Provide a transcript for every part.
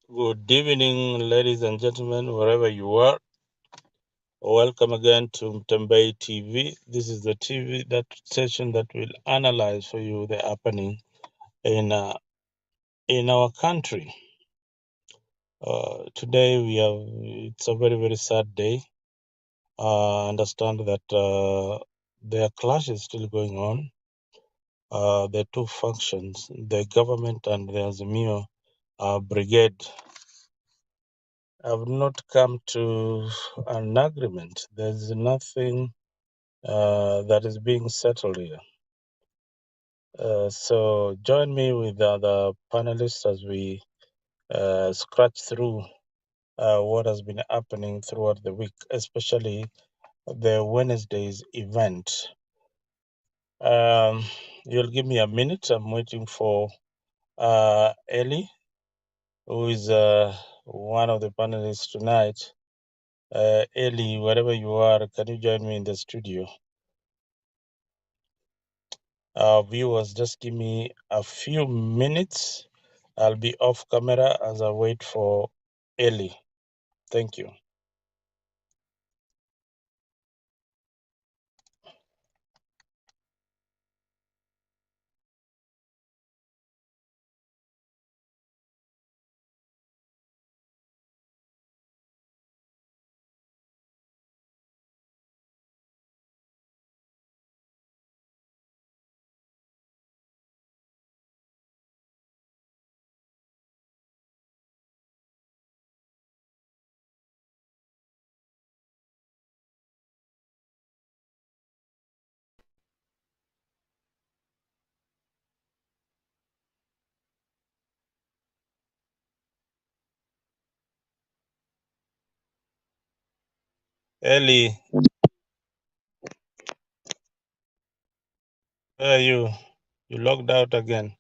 Good evening, ladies and gentlemen, wherever you are. Welcome again to Mtembei TV. This is the TV station that will analyze for you the happening in our country. Today it's a very sad day. Understand that there are clashes still going on. The two functions, the government and the Azimio brigade, have not come to an agreement. There's nothing that is being settled here. So join me with the other panelists as we scratch through what has been happening throughout the week, especially the Wednesday's event. You'll give me a minute. I'm waiting for Ellie, who is one of the panelists tonight. Ellie, wherever you are, can you join me in the studio? Viewers, just give me a few minutes. I'll be off camera as I wait for Ellie. Thank you. Ellie, where are you? You logged out again.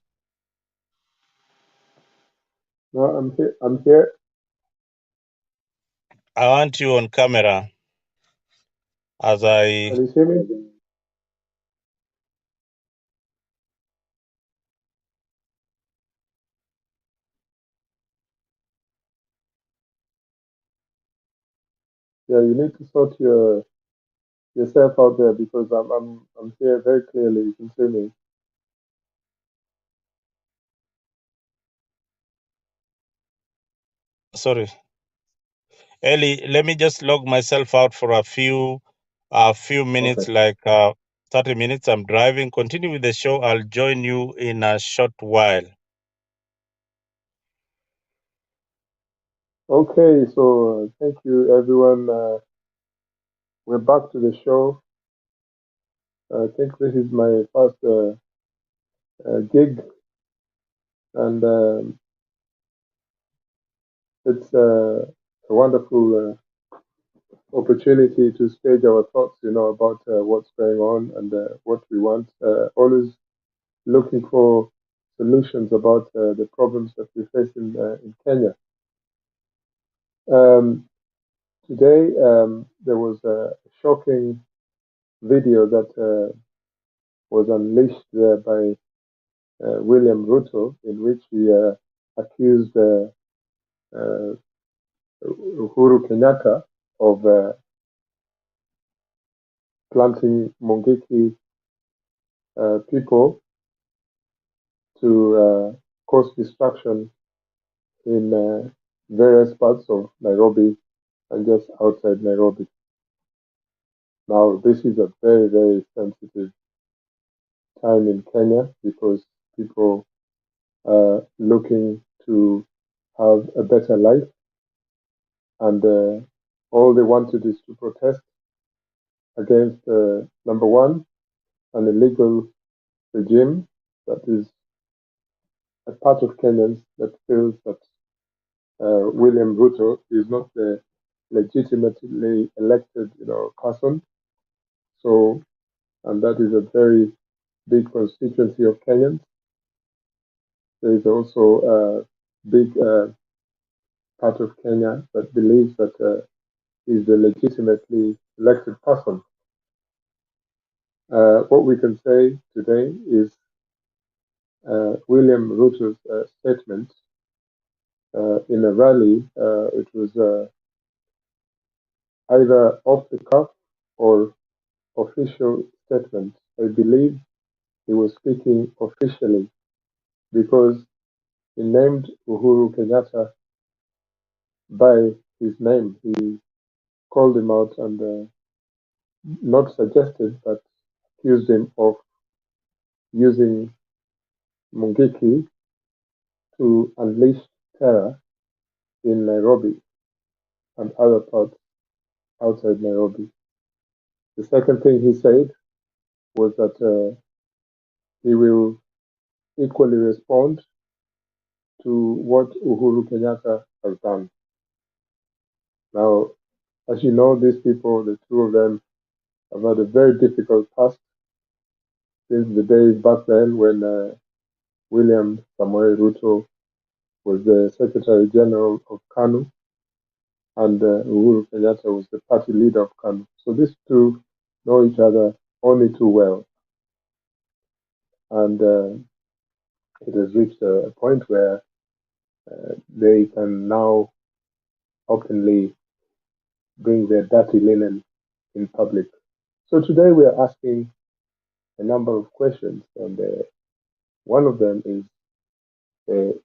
No, I'm here. I'm here. I want you on camera as I. Can you see me? Yeah, you need to sort yourself out there because I'm here very clearly. You can see me. Sorry, Ellie. Let me just log myself out for a few minutes, Okay. like 30 minutes. I'm driving. Continue with the show. I'll join you in a short while. Okay. So thank you, everyone. We're back to the show. I think this is my first gig, and it's a wonderful opportunity to stage our thoughts. About what's going on and what we want. Always looking for solutions about the problems that we face in Kenya. Um, Today, there was a shocking video that was unleashed by William Ruto, in which he accused uh, Uhuru Kenyatta of planting Mungiki people to cause destruction in various parts of Nairobi and just outside Nairobi. Now, this is a very sensitive time in Kenya because people are looking to have a better life, and all they wanted is to protest against number one, an illegal regime that is a part of Kenyans that feels that William Ruto is not the legitimately elected, person. So, and that is a very big constituency of Kenyans. There is also a big part of Kenya that believes that he's the legitimately elected person. What we can say today is William Ruto's statement in a rally. It was either off the cuff or official statement. I believe he was speaking officially because he named Uhuru Kenyatta by his name. He called him out and not suggested, but accused him of using Mungiki to unleash terror in Nairobi and other parts outside Nairobi. The second thing he said was that he will equally respond to what Uhuru Kenyatta has done. Now, as you know, these people, the two of them, have had a very difficult past since the days back then when William Samoei Ruto was the Secretary General of KANU and Uhuru Kenyatta was the party leader of KANU. So these two know each other only too well. And it has reached a point where they can now openly bring their dirty linen in public. So today we are asking a number of questions, and one of them is the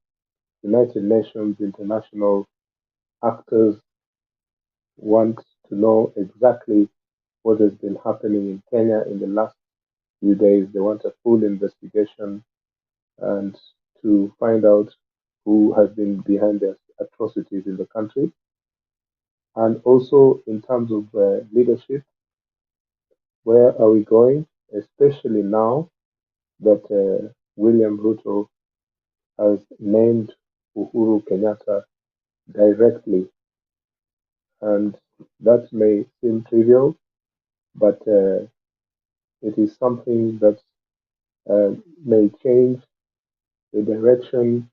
United Nations international actors want to know exactly what has been happening in Kenya in the last few days. They want a full investigation and to find out who has been behind the atrocities in the country. And also in terms of leadership, where are we going, especially now that William Ruto has named Uhuru Kenyatta directly. And that may seem trivial, but it is something that may change the direction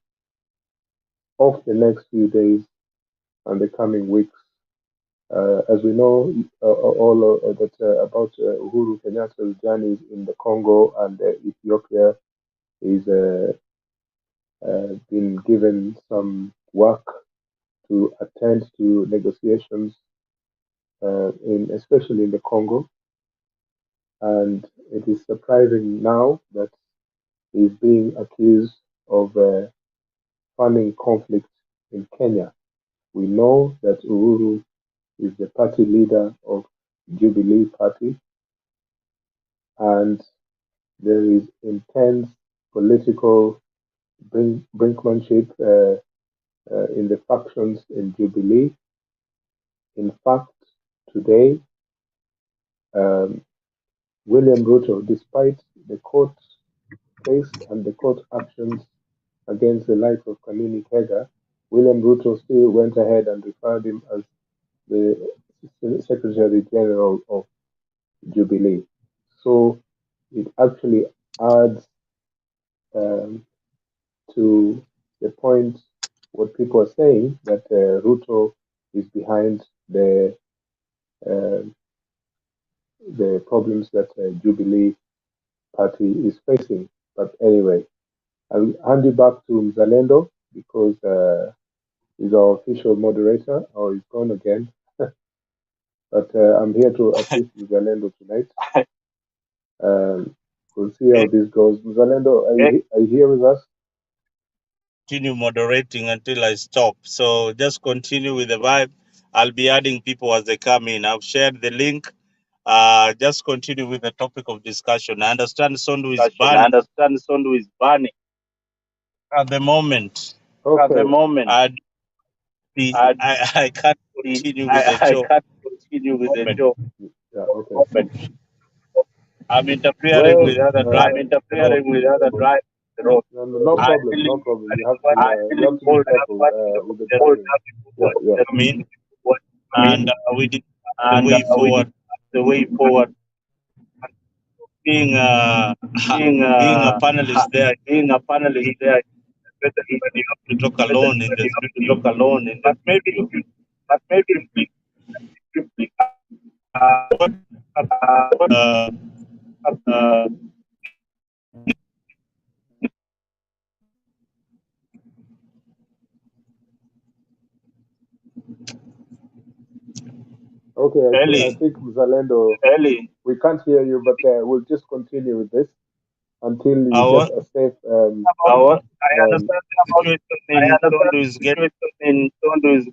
of the next few days and the coming weeks. As we know, all that about Uhuru Kenyatta's journeys in the Congo and Ethiopia, he's been given some work to attend to negotiations, especially in the Congo. And it is surprising now that he's being accused of funding conflict in Kenya. We know that Uhuru is the party leader of Jubilee Party, and there is intense political brinkmanship in the factions in Jubilee. In fact, today, um, William Ruto, despite the court case and the court actions against the life of Kanini Kega, William Ruto still went ahead and referred him as the Secretary General of Jubilee. So it actually adds um, to the point what people are saying that Ruto is behind uh, the problems that Jubilee Party is facing. But anyway, I'll hand you back to Mzalendo because he's our official moderator, or he's gone again. But I'm here to assist Mzalendo tonight. We'll see how this goes. Mzalendo, are you here with us? Continue moderating until I stop. So just continue with the vibe. I'll be adding people as they come in. I've shared the link. Just continue with the topic of discussion. I understand Sondu is I banning understand Sondu is banning at the moment. at the Okay. moment. I, I, I can't continue with the I show. can't continue with the Moment. show. Yeah. Okay. I'm interfering Well, with the other I'm drive road. interfering with the other drive the road. no I problem. really No problem. I You have really to be hold careful with the timing. Yeah. Yeah. come in what I and mean, we discuss the and way we forward. discuss the way forward. Being Being being a panelist there, being a panelist it's there, better when you have to talk better alone in when the you have to studio. talk alone in the But maybe studio. But maybe what what uh, uh, Okay, I Ellie, think Mzalendo, Ellie, we can't hear you, but we'll just continue with this until you get our a safe I um, understand about situation I in understand Sondu the situation in Sondu is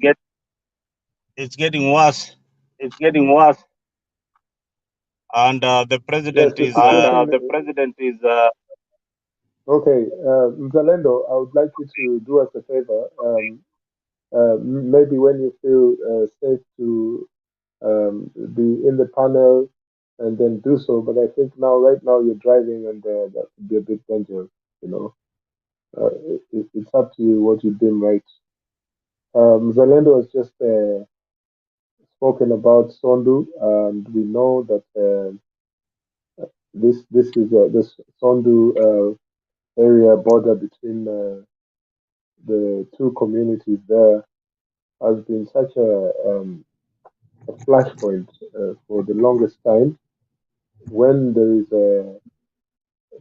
it's getting worse, getting worse, and the yes, president the is and situation. the president is. Okay, Mzalendo, I would like you to do us a favor. Maybe when you feel safe to be in the panel and then do so. But I think now, right now, you're driving and that could be a bit dangerous. You know, it's up to you what you deem right. Zalendo has just spoken about Sondu, and we know that this Sondu area border between the two communities there has been such a flashpoint for the longest time. When there is a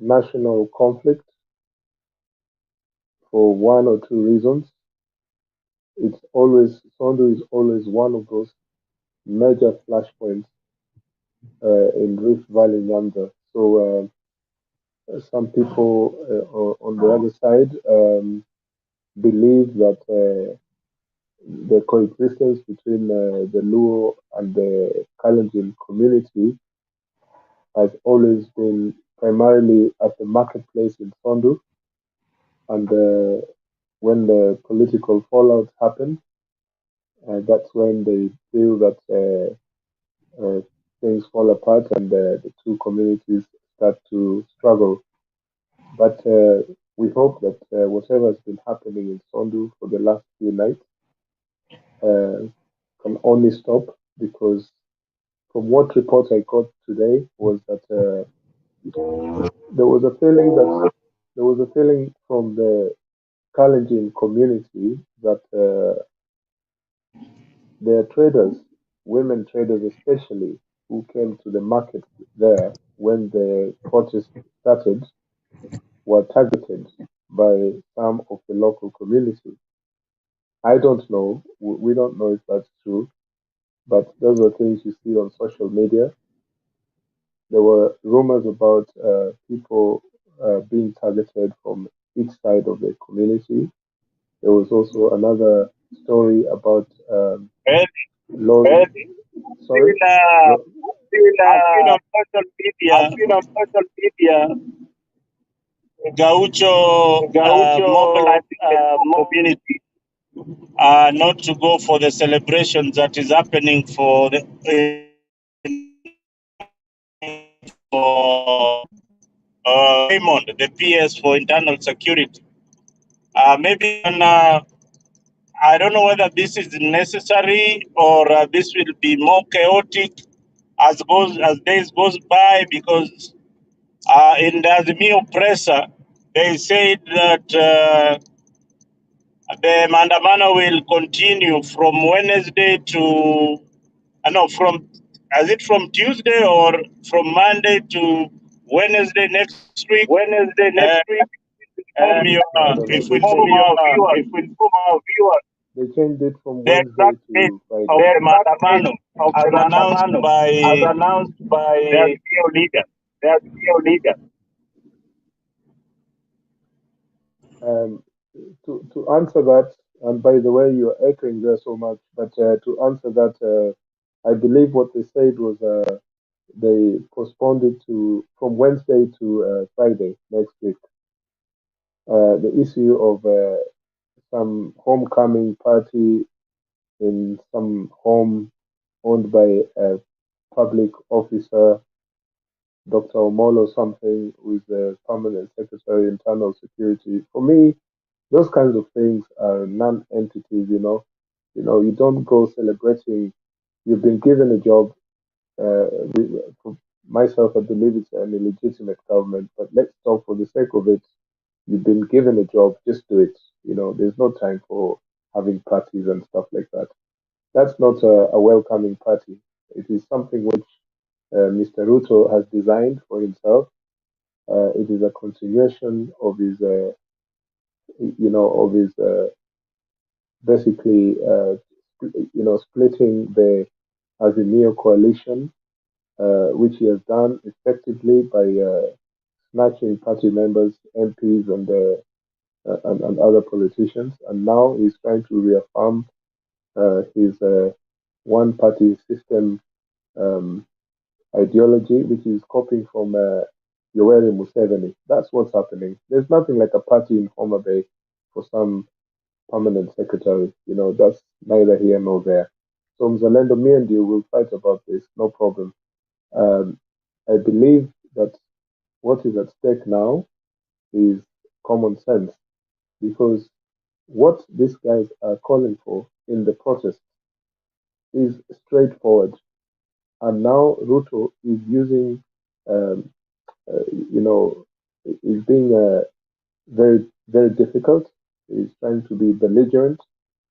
national conflict for one or two reasons, it's always Sondu is always one of those major flashpoints in Rift Valley, Nyanza. So some people on the other side believe that the coexistence between the Luo and the Kalenjin community has always been primarily at the marketplace in Sondu, and when the political fallout happened, that's when they feel that things fall apart and the two communities start to struggle. But we hope that whatever has been happening in Sondu for the last few nights uh, can only stop, because from what report I got today was that there was a feeling that there was a feeling from the Kalenjin community that there are traders, women traders especially, who came to the market there when the protest started, were targeted by some of the local community. I don't know. We don't know if that's true, but those are things you see on social media. There were rumors about people being targeted from each side of the community. There was also another story about Ellie, lorry. Sorry, uh, Lo- I've seen on social I've media seen on social media Gaucho Gaucho mobilizing the Luo more community not to go for the celebrations that is happening for the for Raymond, the PS for internal security. Maybe I don't know whether this is necessary or this will be more chaotic as days goes by, because in the Azimio presser they said that the Mandamano will continue from Wednesday to no from is it from Tuesday or from Monday to Wednesday next week? Wednesday next week. Inform your I don't know. if we inform our viewers If we inform our viewers They changed it from the Wednesday exact date to of Friday. the the exact date Mandamano of as the announced Mandamano by as announced by the Azimio leader. the CEO leader. Um, to answer that, and by the way, you're echoing there so much, but to answer that, I believe what they said was they postponed it to from Wednesday to Friday next week. The issue of some homecoming party in some home owned by a public officer, Dr. Omolo something, who is the permanent secretary internal security. For me, those kinds of things are non-entities. You don't go celebrating. You've been given a job. For myself, I believe it's an illegitimate government, but let's talk for the sake of it. You've been given a job, just do it. There's no time for having parties and stuff like that. That's not a welcoming party. It is something which Mr. Ruto has designed for himself. It is a continuation of his, of his basically, splitting the Azimio coalition, which he has done effectively by snatching party members, MPs, and other politicians. And now he's trying to reaffirm his one-party system um, ideology, which is copying from Yoweri Museveni. That's what's happening. There's nothing like a party in Homa Bay for some permanent secretary. That's neither here nor there. So, Mzalendo, me and you will fight about this, no problem. Um, I believe that what is at stake now is common sense because what these guys are calling for in the protest is straightforward. And now Ruto is using, um, you know, is being very, very difficult. He's trying to be belligerent.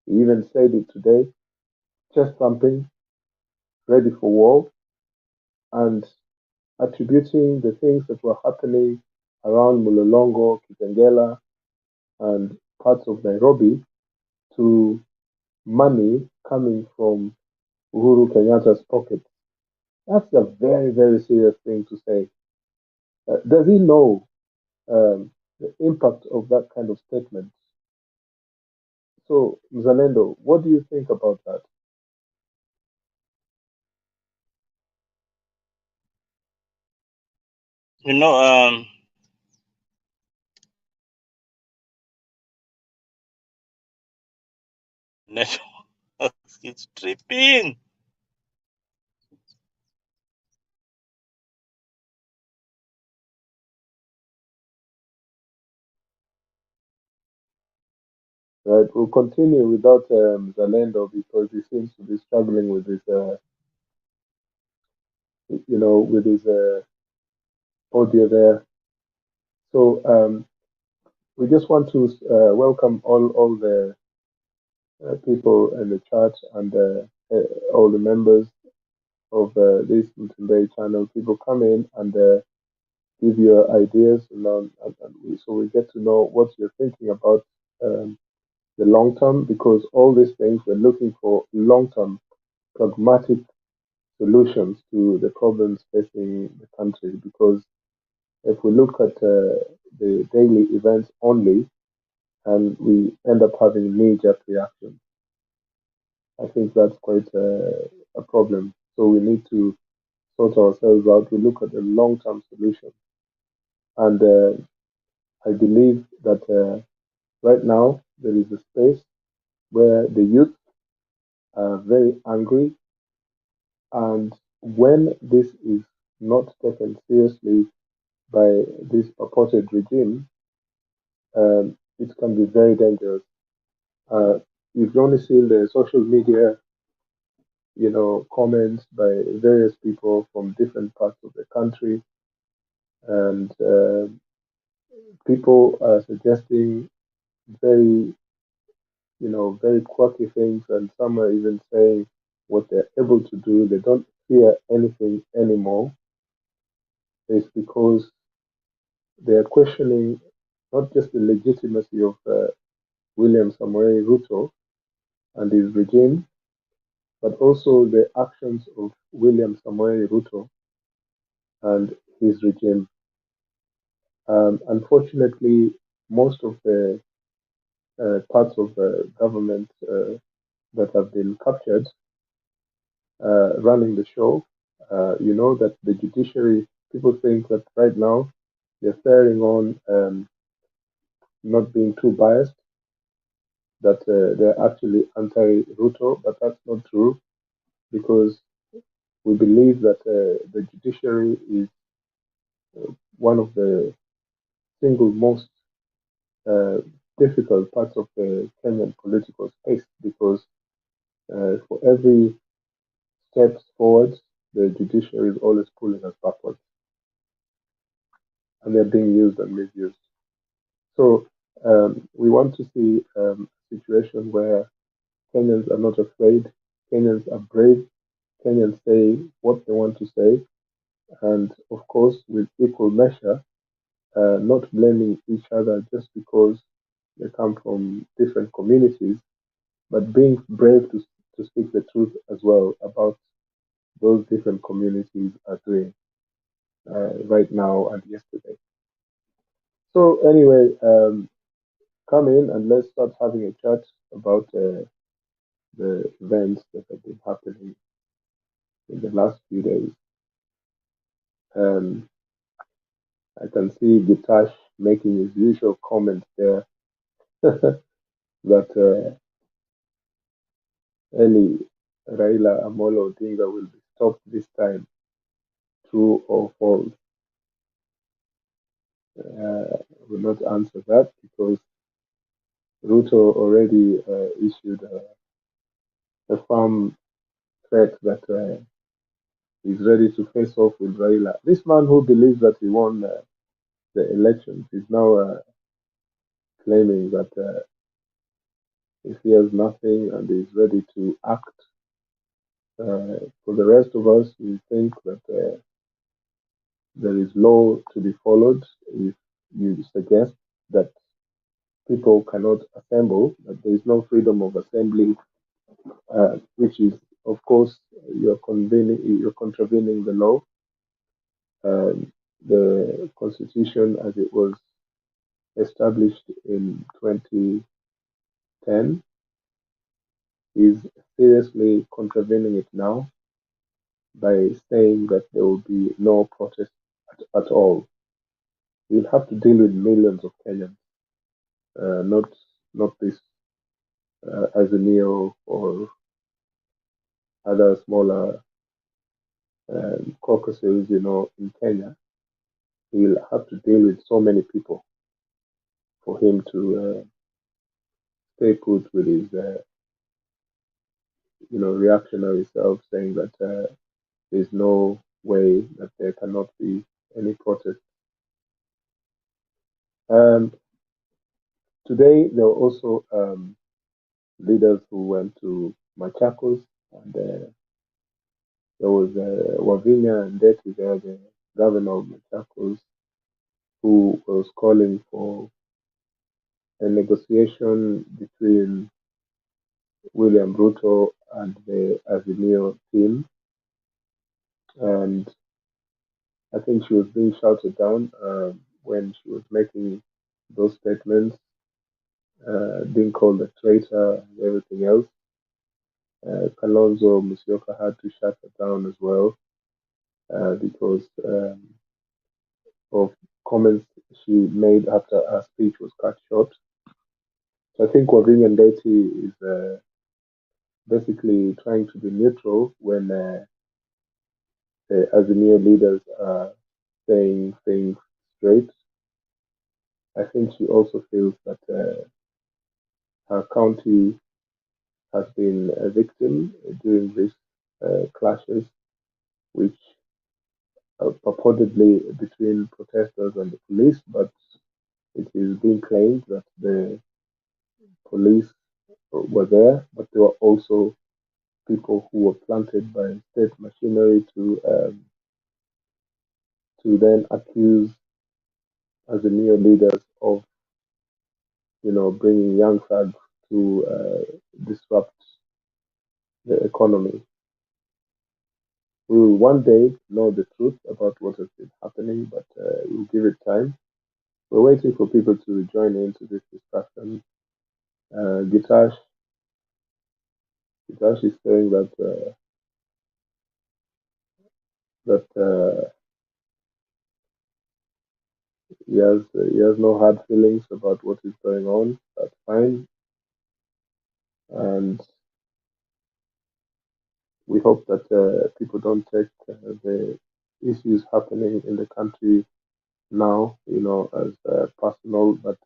He even said it today, chest thumping, ready for war, and attributing the things that were happening around Mulolongo, Kitengela, and parts of Nairobi to money coming from Uhuru Kenyatta's pocket. That's a very, very serious thing to say. Does he know the impact of that kind of statement? So, Mzalendo, what do you think about that? You know, network is tripping. Right, we'll continue without Zalendo because he seems to be struggling with his, with his audio there. So we just want to welcome all the people in the chat and all the members of this Mtumbe channel. People come in and give your ideas, so we get to know what you're thinking about the long term, because all these things we're looking for long term, pragmatic solutions to the problems facing the country. Because if we look at the daily events only, and we end up having knee-jerk reactions, I think that's quite a problem. So we need to sort ourselves out. We look at the long-term solution, and I believe that right now there is a space where the youth are very angry, and when this is not taken seriously by this purported regime, it can be very dangerous. You've only seen the social media, comments by various people from different parts of the country, and people are suggesting very, very quirky things, and some are even saying what they're able to do. They don't fear anything anymore. It's because they're questioning not just the legitimacy of William Samoei Ruto and his regime, but also the actions of William Samoei Ruto and his regime. Unfortunately, most of the parts of the government that have been captured running the show, that the judiciary, people think that right now they're faring on not being too biased, that they're actually anti-Ruto, but that's not true because we believe that the judiciary is one of the single most uh, difficult parts of the Kenyan political space because for every steps forward, the judiciary is always pulling us backwards, and they're being used and misused. So we want to see a situation where Kenyans are not afraid, Kenyans are brave, Kenyans say what they want to say, and of course, with equal measure, not blaming each other just because they come from different communities, but being brave to speak the truth as well about those different communities are doing right now and yesterday. So anyway, come in and let's start having a chat about the events that have been happening in the last few days. Um, I can see Gitash making his usual comment there that Eli Raila Amolo Odinga will be stopped this time, true or false. Will not answer that because Ruto already issued a firm threat that he's ready to face off with Raila. This man who believes that he won the elections is now claiming that he fears nothing and is ready to act. For the rest of us, we think that there is law to be followed. If you suggest that people cannot assemble, that there is no freedom of assembly, which is, of course, you're contravening the law. The constitution, as it was established in 2010, is seriously contravening it now by saying that there will be no protest at all. You'll have to deal with millions of Kenyans, not this Azimio or other smaller caucuses, in Kenya. He'll have to deal with so many people for him to stay put with his, reactionary self, saying that there's no way that there cannot be any protest. Um, Today, there were also leaders who went to Machakos, and there was Wavinya and Ndeti there, the governor of Machakos, who was calling for a negotiation between William Ruto and the Azimio team. And I think she was being shouted down when she was making those statements, being called a traitor and everything else. Kalonzo Musyoka had to shut her down as well because of comments she made after her speech was cut short. So I think Wavinya Ndeti is basically trying to be neutral when the Azimio leaders are saying things straight. I think she also feels that her county has been a victim during these clashes, which are purportedly between protesters and the police, but it is being claimed that the police were there, but there were also people who were planted by state machinery to then accuse Azimio leaders of, bringing young thugs to disrupt the economy. We will one day know the truth about what has been happening, but we'll give it time. We're waiting for people to join into this discussion. Gitash is saying that he has no hard feelings about what is going on. That's fine, and we hope that people don't take the issues happening in the country now, as personal, but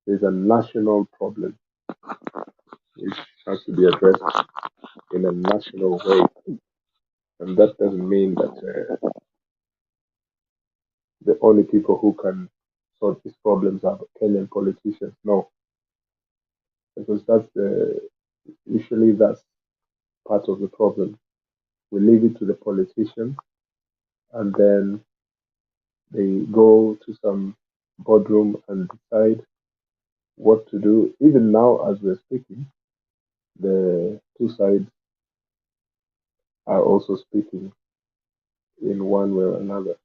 there's a national problem which has to be addressed in a national way, and that doesn't mean that the only people who can sort these problems are Kenyan politicians. No, because that's part of the problem. We leave it to the politicians, and then they go to some boardroom and decide what to do. Even now, as we're speaking, the two sides are also speaking in one way or another.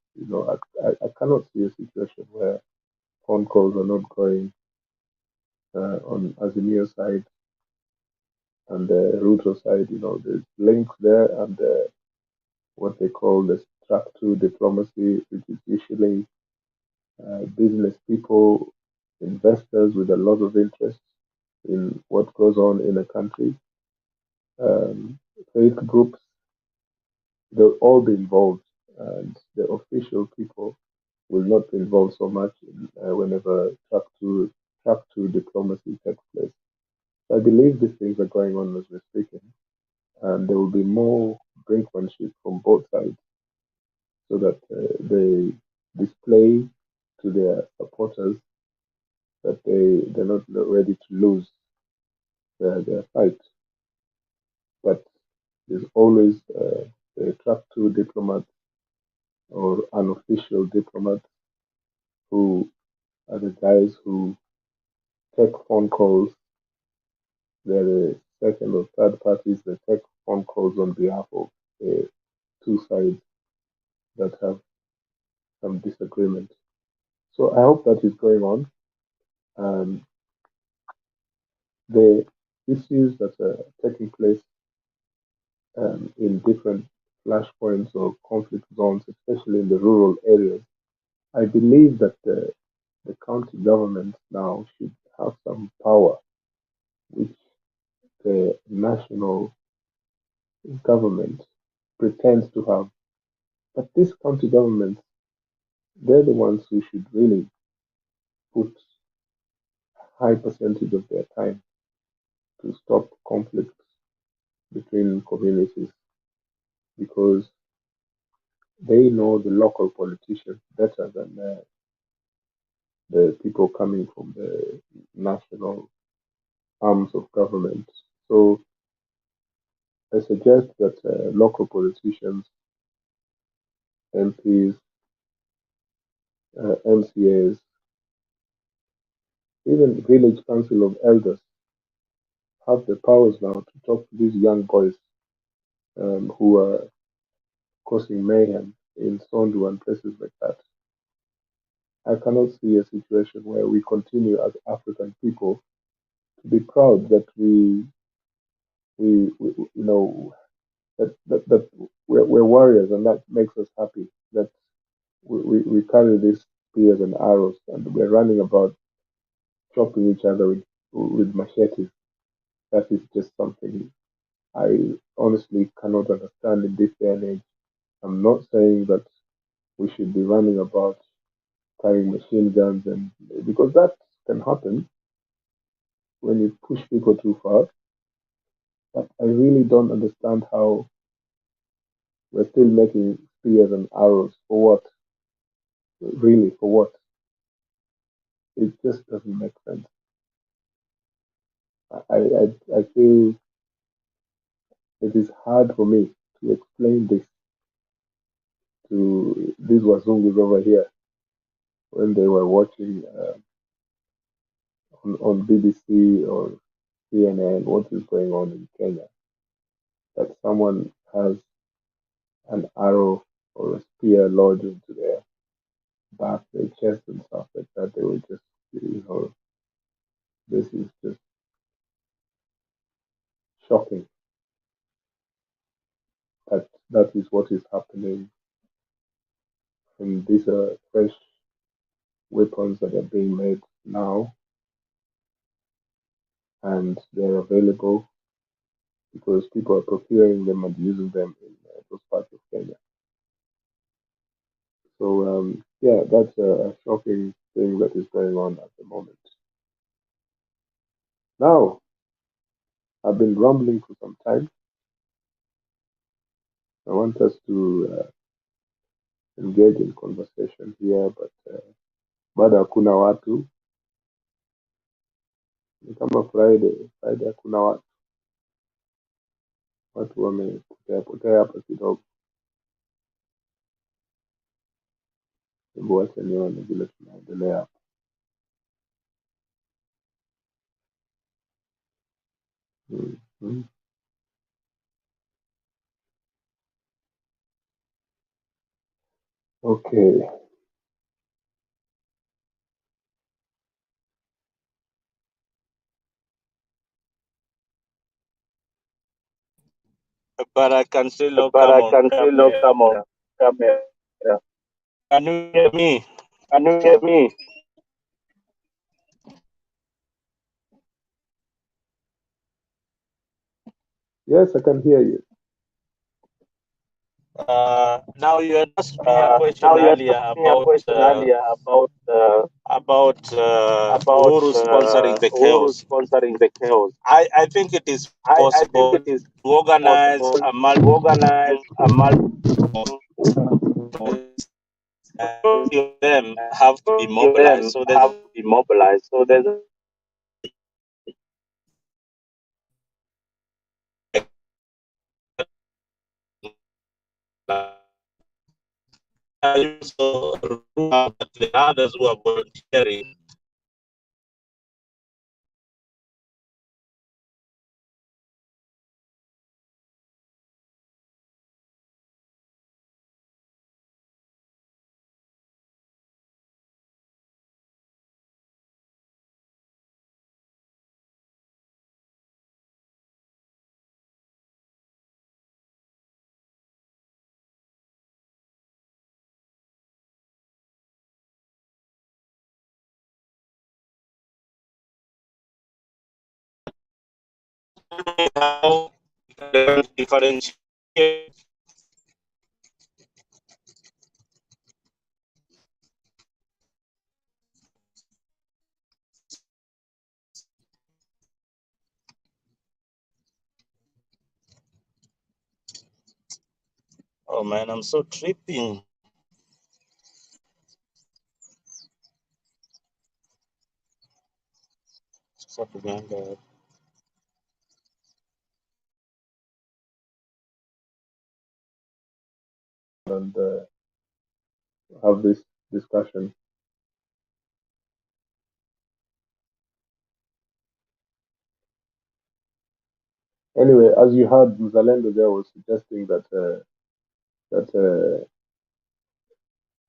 I cannot see a situation where phone calls are not going on Azimio side and the Ruto side. There's links there, and what they call the track two diplomacy, which is usually business people, investors with a lot of interest in what goes on in a country. Um, faith groups, they'll all be involved, and the official people will not be involved so much whenever track two diplomacy takes place. So I believe these things are going on as we're speaking, and there will be more brinkmanship from both sides so that they display to their supporters that they're not ready to lose their fight. But there's always the track two diplomat or unofficial diplomat who are the guys who take phone calls. They're the second or third parties that take phone calls on behalf of the two sides that have some disagreement. So I hope that is going on. Um, the issues that are taking place in different flashpoints or conflict zones, especially in the rural areas, I believe that the county government now should have some power which the national government pretends to have. But these county governments, they're the ones who should really put a high percentage of their time to stop conflicts between communities because they know the local politicians better than the people coming from the national arms of government. So I suggest that local politicians, MPs, MCAs, even village council of elders have the powers now to talk to these young boys who are causing mayhem in Sondu and places like that. I cannot see a situation where we continue as African people to be proud that we that we're warriors, and that makes us happy. That we carry these spears and arrows, and we're running about chopping each other with machetes. That is just something I honestly cannot understand in this day and age. I'm not saying that we should be running about carrying machine guns, and because that can happen when you push people too far. But I really don't understand how we're still making spears and arrows for what? Really, for what? It just doesn't make sense. I feel it is hard for me to explain this to these Wazungus over here when they were watching on BBC or CNN what is going on in Kenya. That someone has an arrow or a spear lodged into their back, their chest, and stuff like that. They were just, this is just shocking. That is what is happening, and these are fresh weapons that are being made now, and they're available because people are procuring them and using them in those parts of Kenya. So yeah, that's a shocking thing that is going on at the moment. Now, I've been rambling for some time. I want us to engage in conversation here, but bado hakuna watu. Ni kama Friday hakuna watu wamepotea potea hapa kidogo. Hebu wacha nione vile tunaendelea hapa. Mm, mm. Okay. But I can still But come I on can still come on camera. camera. Can you hear me? Can you hear me? Yes, I can hear you. Now you had asked me a question Now you earlier asked me a question earlier about about Uhuru sponsoring the Uhuru chaos. sponsoring the chaos. I think it is I think possible it is to organize possible a to organize a majority of them have to be of mobilized. them So there's have to be mobilized. So there's also rumor that the others who are volunteering. How differentiate. Oh man, I'm so tripping. Propaganda. And have this discussion. Anyway, as you heard, Mzalendo there was suggesting that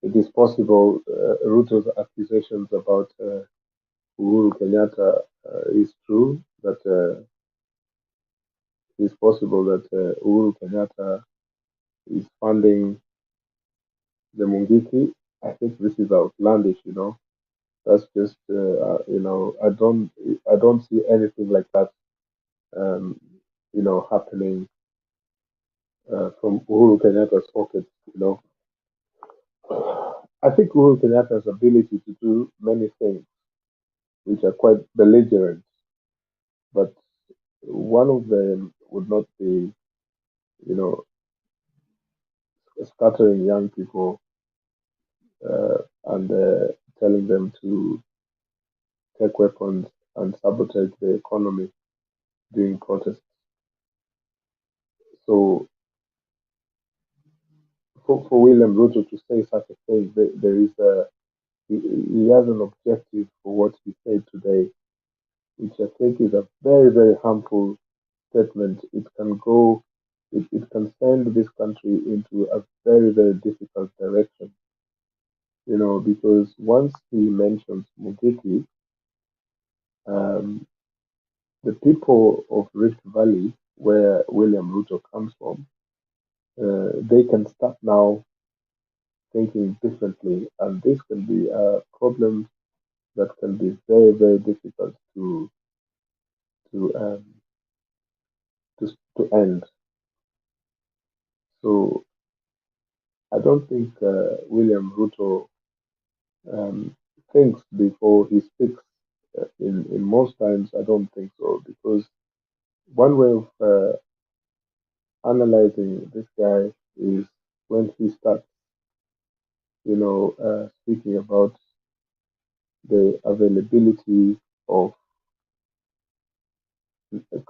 it is possible Ruto's accusations about Uhuru Kenyatta is true. That it is possible that Uhuru Kenyatta is funding the Mungiki. I think this is outlandish. That's just I don't see anything like that. Um, happening from Uhuru Kenyatta's pocket. I think Uhuru Kenyatta's ability to do many things which are quite belligerent, but one of them would not be, you know, scattering young people and telling them to take weapons and sabotage the economy during protests. So for William Ruto to say such a thing, there is he has an objective for what he said today, which I think is a very, very harmful statement. It can send this country into a very, very difficult direction, because once he mentions Mugiki, um, the people of Rift Valley, where William Ruto comes from, they can start now thinking differently, and this can be a problem that can be very, very difficult to um, to end. So I don't think William Ruto um, thinks before he speaks. In most times, I don't think so, because one way of analyzing this guy is when he starts, speaking about the availability of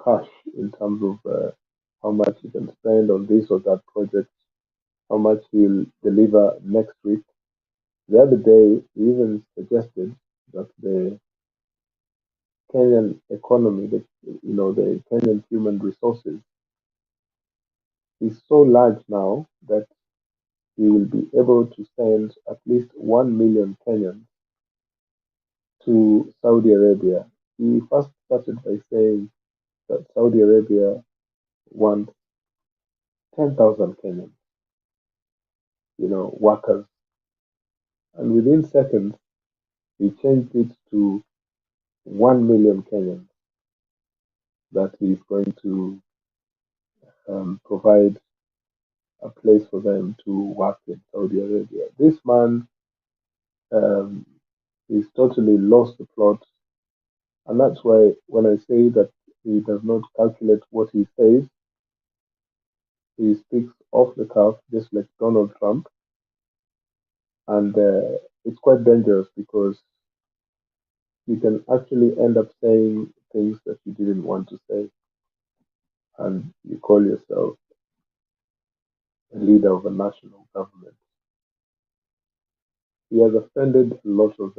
cash in terms of how much he can spend on this or that project, how much he'll deliver next week. The other day, he even suggested that the Kenyan economy, the Kenyan human resources is so large now that he will be able to send at least 1 million Kenyans to Saudi Arabia. He first started by saying that Saudi Arabia wants 10,000 Kenyans, workers. And within seconds, he changed it to 1 million Kenyans that he's going to provide a place for them to work in Saudi Arabia. This man um, is totally lost the plot. And that's why when I say that he does not calculate what he says, he speaks off the cuff, just like Donald Trump. And it's quite dangerous because you can actually end up saying things that you didn't want to say. And you call yourself a leader of a national government. He has offended a lot of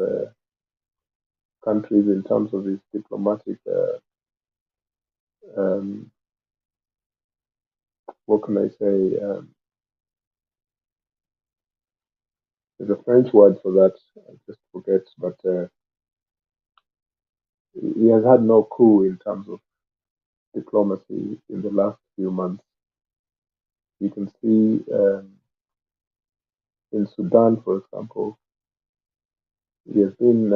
countries in terms of his diplomatic, what can I say? There's a French word for that, I just forget, but he has had no coup in terms of diplomacy in the last few months. You can see in Sudan, for example, he has been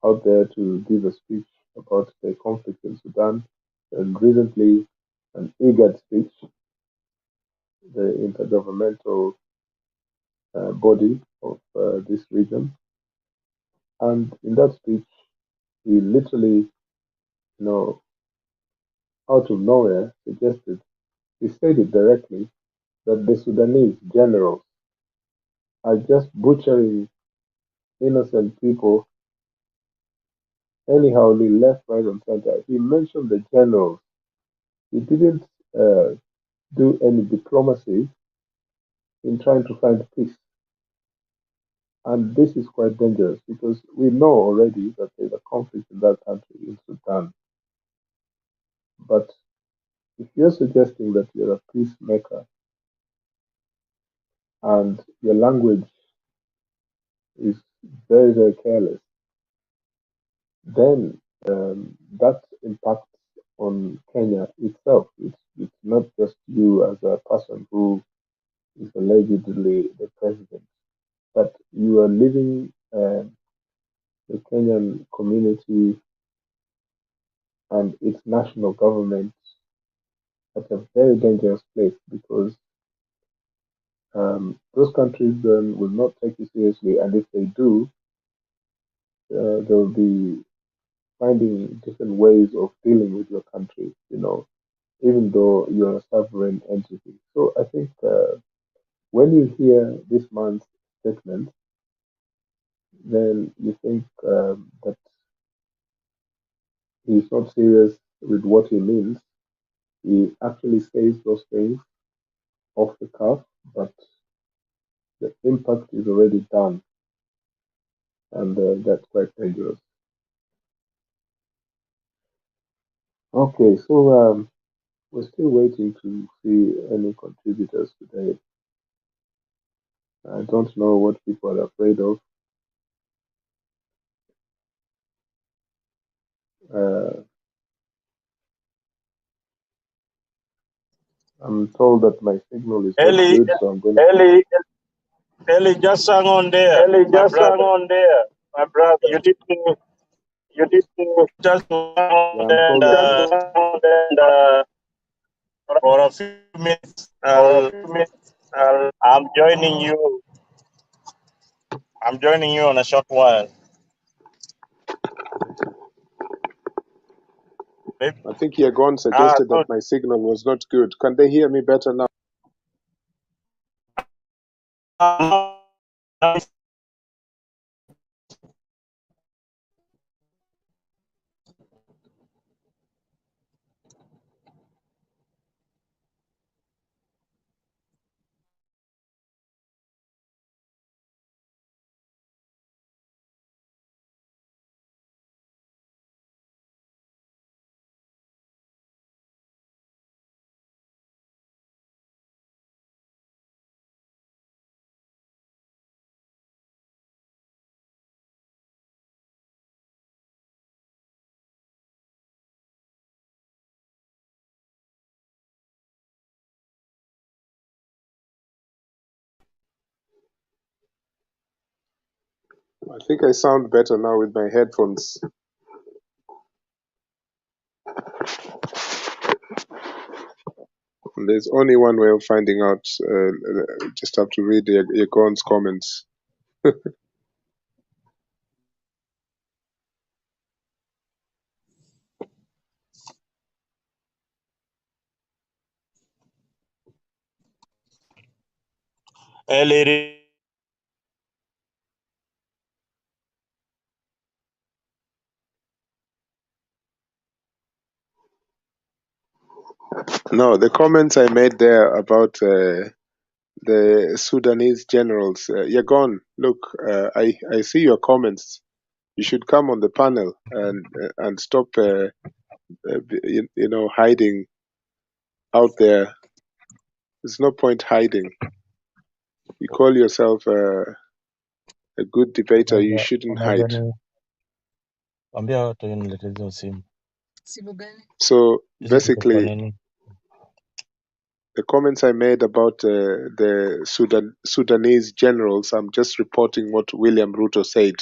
out there to give a speech about the conflict in Sudan, and recently an IGAD speech, the intergovernmental body of this region. And in that speech, he literally, out of nowhere, he stated directly that the Sudanese generals are just butchering innocent people anyhow, left, right, and center. He mentioned the generals. He didn't uh, do any diplomacy in trying to find peace. And this is quite dangerous because we know already that there's a conflict in that country, in Sudan. But if you're suggesting that you're a peacemaker and your language is very, very careless, then that impacts on Kenya itself. It's not just you as a person who is allegedly the president, but you are leaving the Kenyan community and its national government at a very dangerous place because those countries then will not take you seriously, and if they do, they'll be finding different ways of dealing with your country. Even though you're a sovereign entity. So I think when you hear this man's statement, then you think that he's not serious with what he means. He actually says those things off the cuff, but the impact is already done, and that's quite dangerous. Okay, so we're still waiting to see any contributors today. I don't know what people are afraid of. Uh, I'm told that my signal is not Ellie, good, so I'm going to Ellie, Ellie, just hang on there, Ellie, my just hang brother. on there, my brother. You didn't You did just hang Yeah, on I'm there told that my and for a few minutes. for a few minutes. I'm joining you. I'm joining you on a short while. Maybe, I think Yagon suggested that good. my signal was not good. Can they hear me better now? Now I think I sound better now with my headphones. And there's only one way of finding out. Just have to read Yagon's comments. Ellie, No, the comments I made there about the Sudanese generals. Yagon, look, I see your comments. You should come on the panel and stop, hiding out there. There's no point hiding. You call yourself a good debater. You shouldn't hide. ambia watu niletee hizo simu. So Hizo ziko kwa basically, nini? the comments I made about the Sudanese generals, I'm just reporting what William Ruto said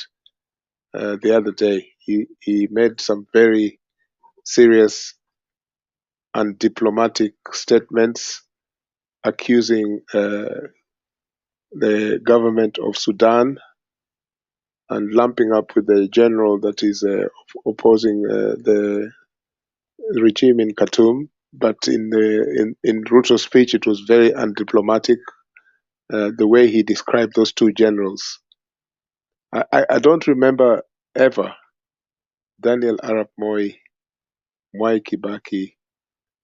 the other day. He made some very serious and diplomatic statements accusing the government of Sudan and lumping up with the general that is opposing the regime in Khartoum. But in Ruto's speech, it was very undiplomatic. The way he described those two generals, I don't remember ever Daniel Arap Moi, Mwai Kibaki,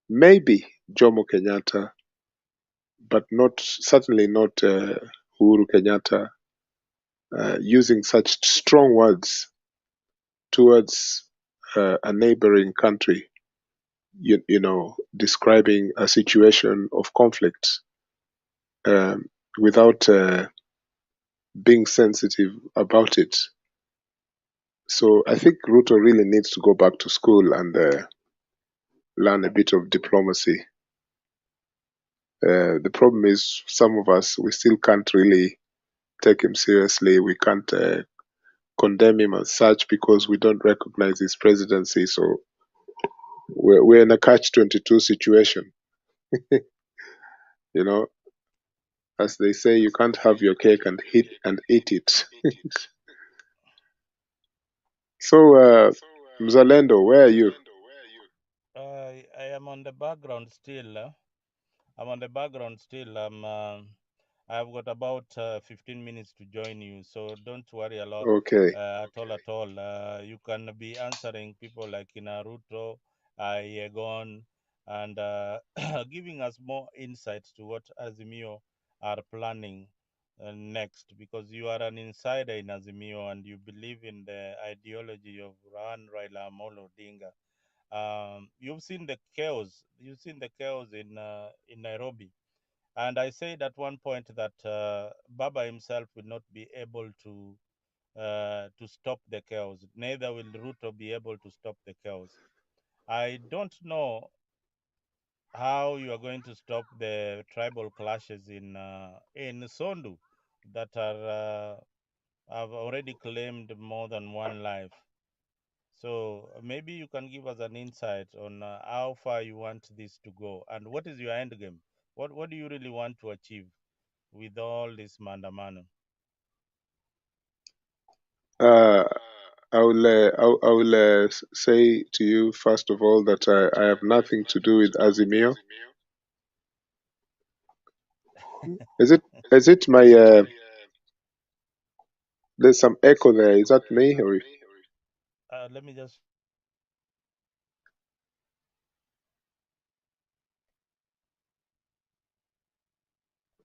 maybe Jomo Kenyatta, but certainly not Uhuru Kenyatta, using such strong words towards a neighboring country, describing a situation of conflict without being sensitive about it. So I think Ruto really needs to go back to school and learn a bit of diplomacy. The problem is some of us, we still can't really take him seriously. We can't condemn him as such because we don't recognize his presidency. So we're in a catch-22 situation. You know, as they say, you can't have your cake and eat it. So, Mzalendo, where are you? I am on the background still. I'm on the background still. I've got about 15 minutes to join you, so don't worry a lot Okay. at all. At all, you can be answering people like Naruto, Yegon, and giving us more insights to what Azimio are planning next, because you are an insider in Azimio and you believe in the ideology of Raila Amolo Odinga. You've seen the chaos. You've seen the chaos in Nairobi, and I said at one point that Baba himself will not be able to stop the chaos. Neither will Ruto be able to stop the chaos. I don't know how you are going to stop the tribal clashes in Sondu that are have already claimed more than one life. So maybe you can give us an insight on how far you want this to go and what is your end game. What do you really want to achieve with all this mandamano? Uh, I will say to you first of all that I have nothing to do with Azimio. Is it my there's some echo there. Is that me or Let me just.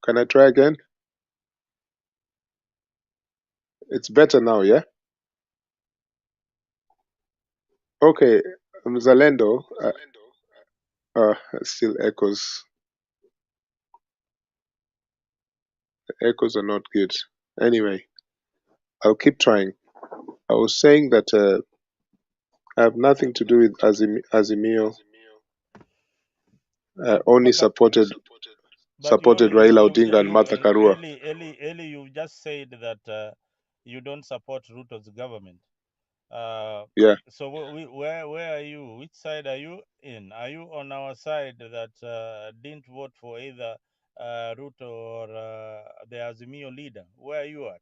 can I try again? It's better now, yeah? Okay, Mzalendo, it still echoes. The echoes are not good. Anyway, I'll keep trying. I was saying that I have nothing to do with Azimio. Only But supported Raila Odinga and Martha Karua. Eli, you just said that you don't support Ruto's government. Yeah, So where are you? Which side are you in? Are you on our side that didn't vote for either Ruto or the Azimio leader? Where are you at?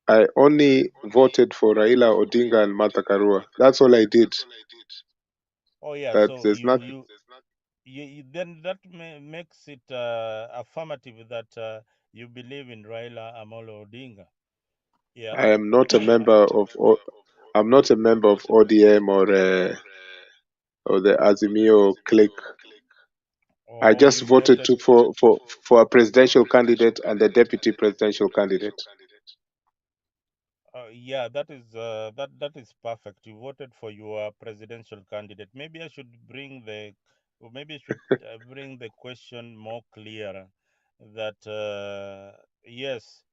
I only voted for Raila Odinga and Martha Karua. That's all I did. Oh yeah, That so there's not. then that makes it affirmative that you believe in Raila Amolo Odinga. Yeah. I am not a member of. I'm not a member of ODM or the Azimio clique. I Oh, just you voted voted. to for a presidential candidate and a deputy presidential candidate. Yeah, that is perfect. You voted for your presidential candidate. Maybe I should bring the, or maybe I should bring the question more clearer. That yes,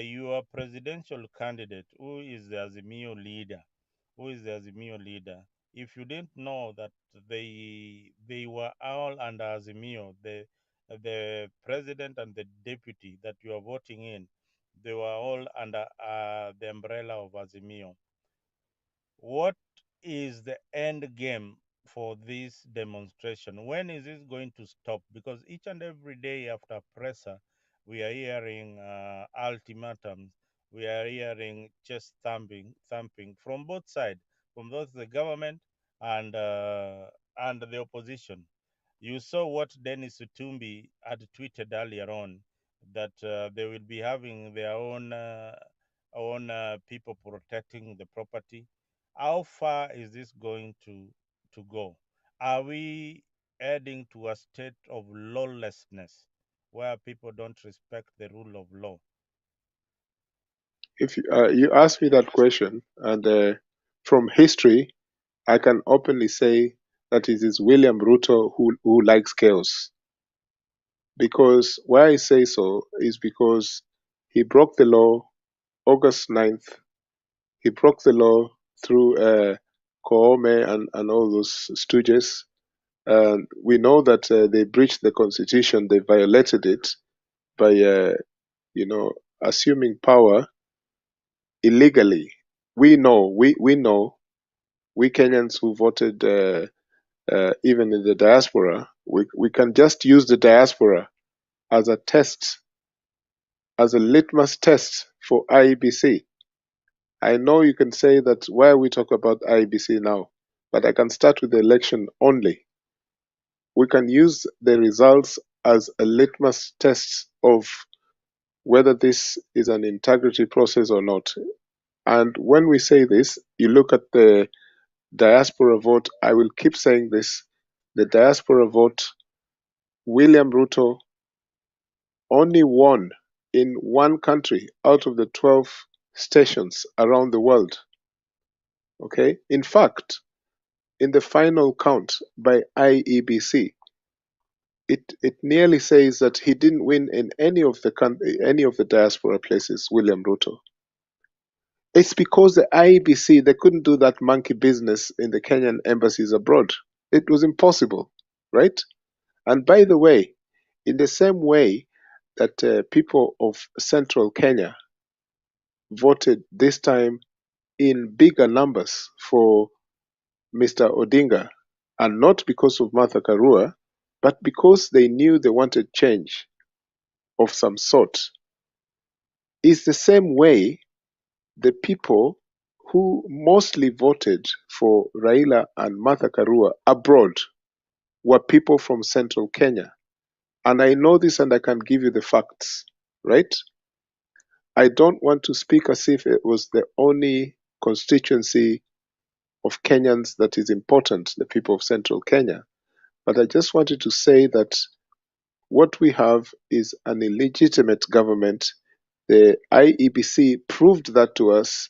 your presidential candidate, who is the Azimio leader, who is the Azimio leader. If you didn't know that they were all under Azimio, the president and the deputy that you are voting in, they were all under the umbrella of Azimio. What is the end game for this demonstration? When is this going to stop? Because each and every day after presser, we are hearing ultimatums. We are hearing chest thumping from both sides, from both the government and the opposition. You saw what Dennis Utumbi had tweeted earlier on, that they will be having their own people protecting the property. How far is this going to go? Are we heading to a state of lawlessness where people don't respect the rule of law? If you ask me that question, and from history, I can openly say that it is William Ruto who likes chaos. Because why I say so is because he broke the law August 9th. He broke the law through Koome and all those stooges. And we know that they breached the constitution. They violated it by, you know, assuming power illegally. We know, we Kenyans who voted even in the diaspora, we can just use the diaspora as a test, as a litmus test for IEBC. I know you can say that why we talk about IEBC now, but I can start with the election only. We can use the results as a litmus test of whether this is an integrity process or not. And when we say this, you look at the diaspora vote. I will keep saying this. The diaspora vote, William Ruto only won in one country out of the 12 stations around the world. Okay? In fact, in the final count by IEBC, it nearly says that he didn't win in any of the diaspora places, William Ruto. It's because the IEBC, they couldn't do that monkey business in the Kenyan embassies abroad. It was impossible, right? And by the way, in the same way that people of central Kenya voted this time in bigger numbers for Mr. Odinga, and not because of Martha Karua, but because they knew they wanted change of some sort, is the same way the people who mostly voted for Raila and Martha Karua abroad were people from central Kenya. And I know this and I can give you the facts, right? I don't want to speak as if it was the only constituency of Kenyans that is important, the people of central Kenya. But I just wanted to say that what we have is an illegitimate government. The IEBC proved that to us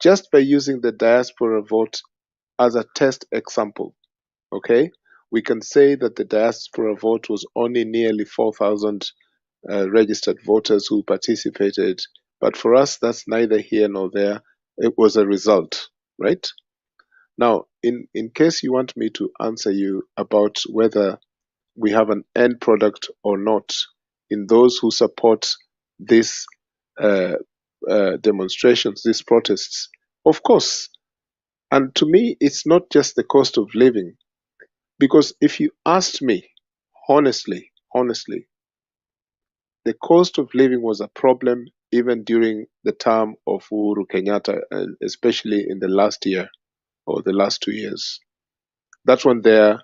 just by using the diaspora vote as a test example. Okay? We can say that the diaspora vote was only nearly 4,000 registered voters who participated. But for us, that's neither here nor there. It was a result, right? Now, in case you want me to answer you about whether we have an end product or not in those who support this uh, demonstrations, these protests. Of course. And to me, it's not just the cost of living. Because if you asked me, honestly, the cost of living was a problem even during the term of Uhuru Kenyatta, and especially in the last year or the last 2 years. That one there,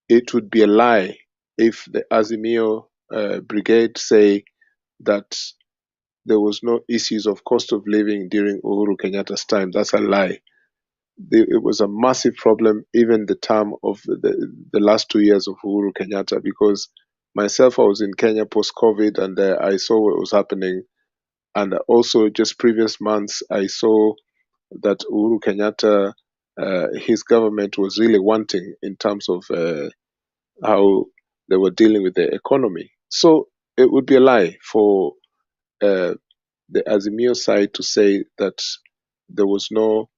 it would be a lie if the Azimio brigade say that there was no issues of cost of living during Uhuru Kenyatta's time. That's a lie. It was a massive problem even the term of the last 2 years of Uhuru Kenyatta, because myself, I was in Kenya post-COVID, and I saw what was happening. And also just previous months, I saw that Uhuru Kenyatta, his government was really wanting in terms of how they were dealing with the economy. So it would be a lie for the Azimio side to say that there was no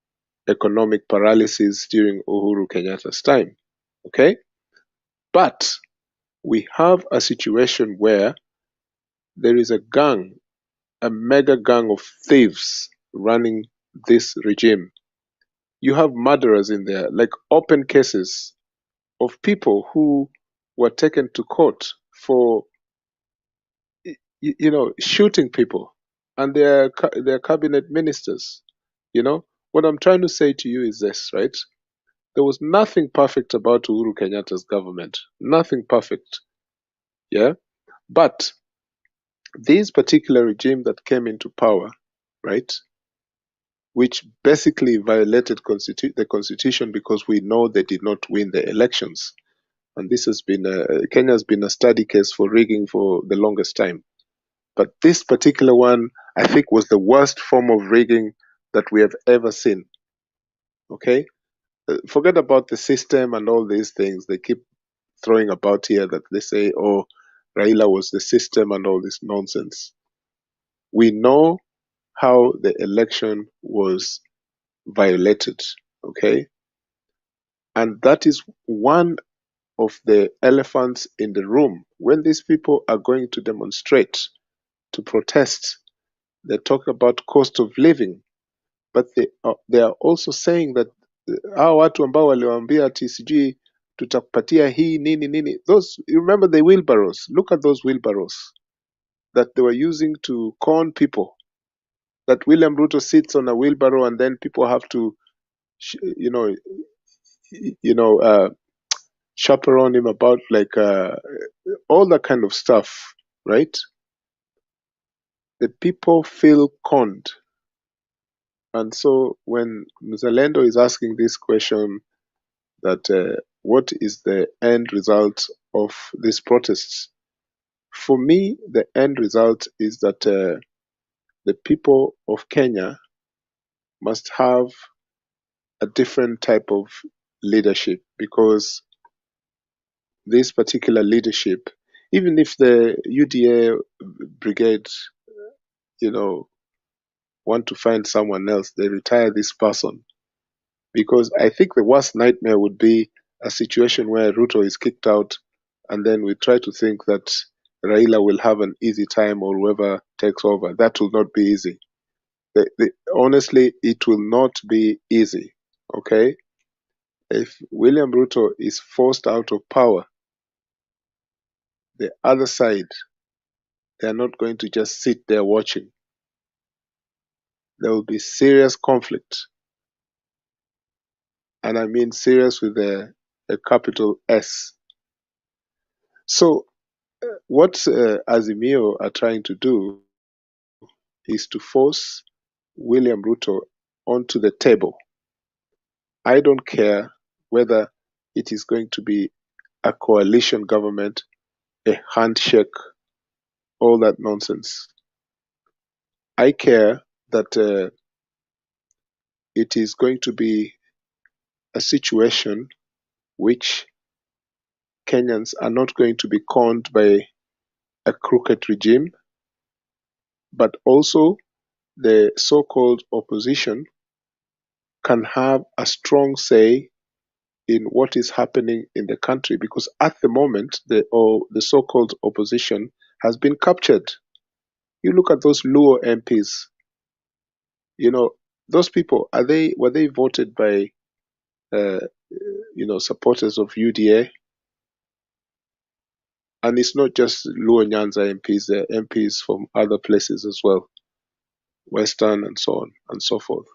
economic paralysis during Uhuru Kenyatta's time. Okay? But we have a situation where there is a gang, a mega gang of thieves running this regime. You have murderers in there, like open cases of people who were taken to court for shooting people, and they're cabinet ministers. What I'm trying to say to you is this, right? There was nothing perfect about Uhuru Kenyatta's government, nothing perfect. Yeah, but this particular regime that came into power, right, which basically violated the constitution, because we know they did not win the elections, and this has been Kenya's been a study case for rigging for the longest time. But this particular one, I think, was the worst form of rigging that we have ever seen. Okay? Forget about the system and all these things they keep throwing about here, that they say, oh, Raila was the system and all this nonsense. We know how the election was violated. Okay? And that is one of the elephants in the room. When these people are going to demonstrate, to protest, they talk about cost of living, but they are also saying that hao watu ambao waliwaambia ati sijui tutakupatia hii nini nini, those, you remember the wheelbarrows, look at those wheelbarrows that they were using to con people, that William Ruto sits on a wheelbarrow and then people have to you know chaperone him about, like all that kind of stuff, right? The people feel conned. And so when Mzalendo is asking this question, that what is the end result of these protests? For me, the end result is that the people of Kenya must have a different type of leadership, because this particular leadership, even if the UDA brigade, want to find someone else, they retire this person. Because I think the worst nightmare would be a situation where Ruto is kicked out, and then we try to think that Raila will have an easy time, or whoever takes over. That will not be easy. Honestly, it will not be easy. Okay? If William Ruto is forced out of power, the other side, they are not going to just sit there watching. There will be serious conflict. And I mean serious with a capital S. So what Azimio are trying to do is to force William Ruto onto the table. I don't care whether it is going to be a coalition government, a handshake, all that nonsense. I care that it is going to be a situation which Kenyans are not going to be conned by a crooked regime, but also the so-called opposition can have a strong say in what is happening in the country, because at the moment the so-called opposition has been captured. You look at those Luo MPs, You know, those people, were they voted by supporters of UDA? And it's not just Luo Nyanza MPs, there are MPs from other places as well, Western and so on and so forth.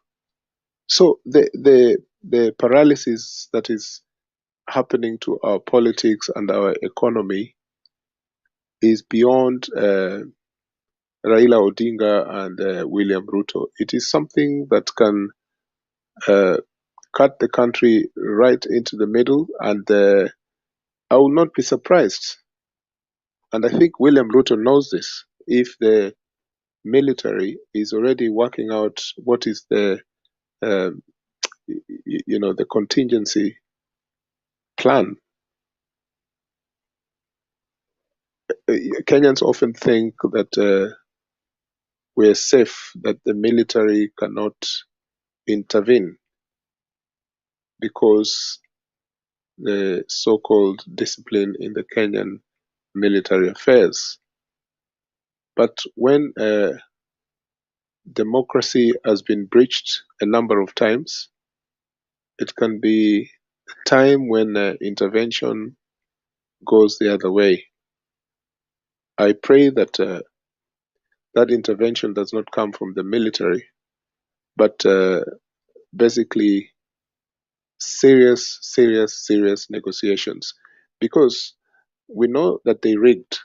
So the paralysis that is happening to our politics and our economy is beyond Raila Odinga and William Ruto. It is something that can uh, cut the country right into the middle, and I will not be surprised. And I think William Ruto knows this. If the military is already working out what is the um, the contingency plan. Kenyans often think that we're safe, that the military cannot intervene because the so-called discipline in the Kenyan military affairs. But when democracy has been breached a number of times, it can be a time when intervention goes the other way. I pray that that intervention does not come from the military, but basically serious negotiations, because we know that they rigged,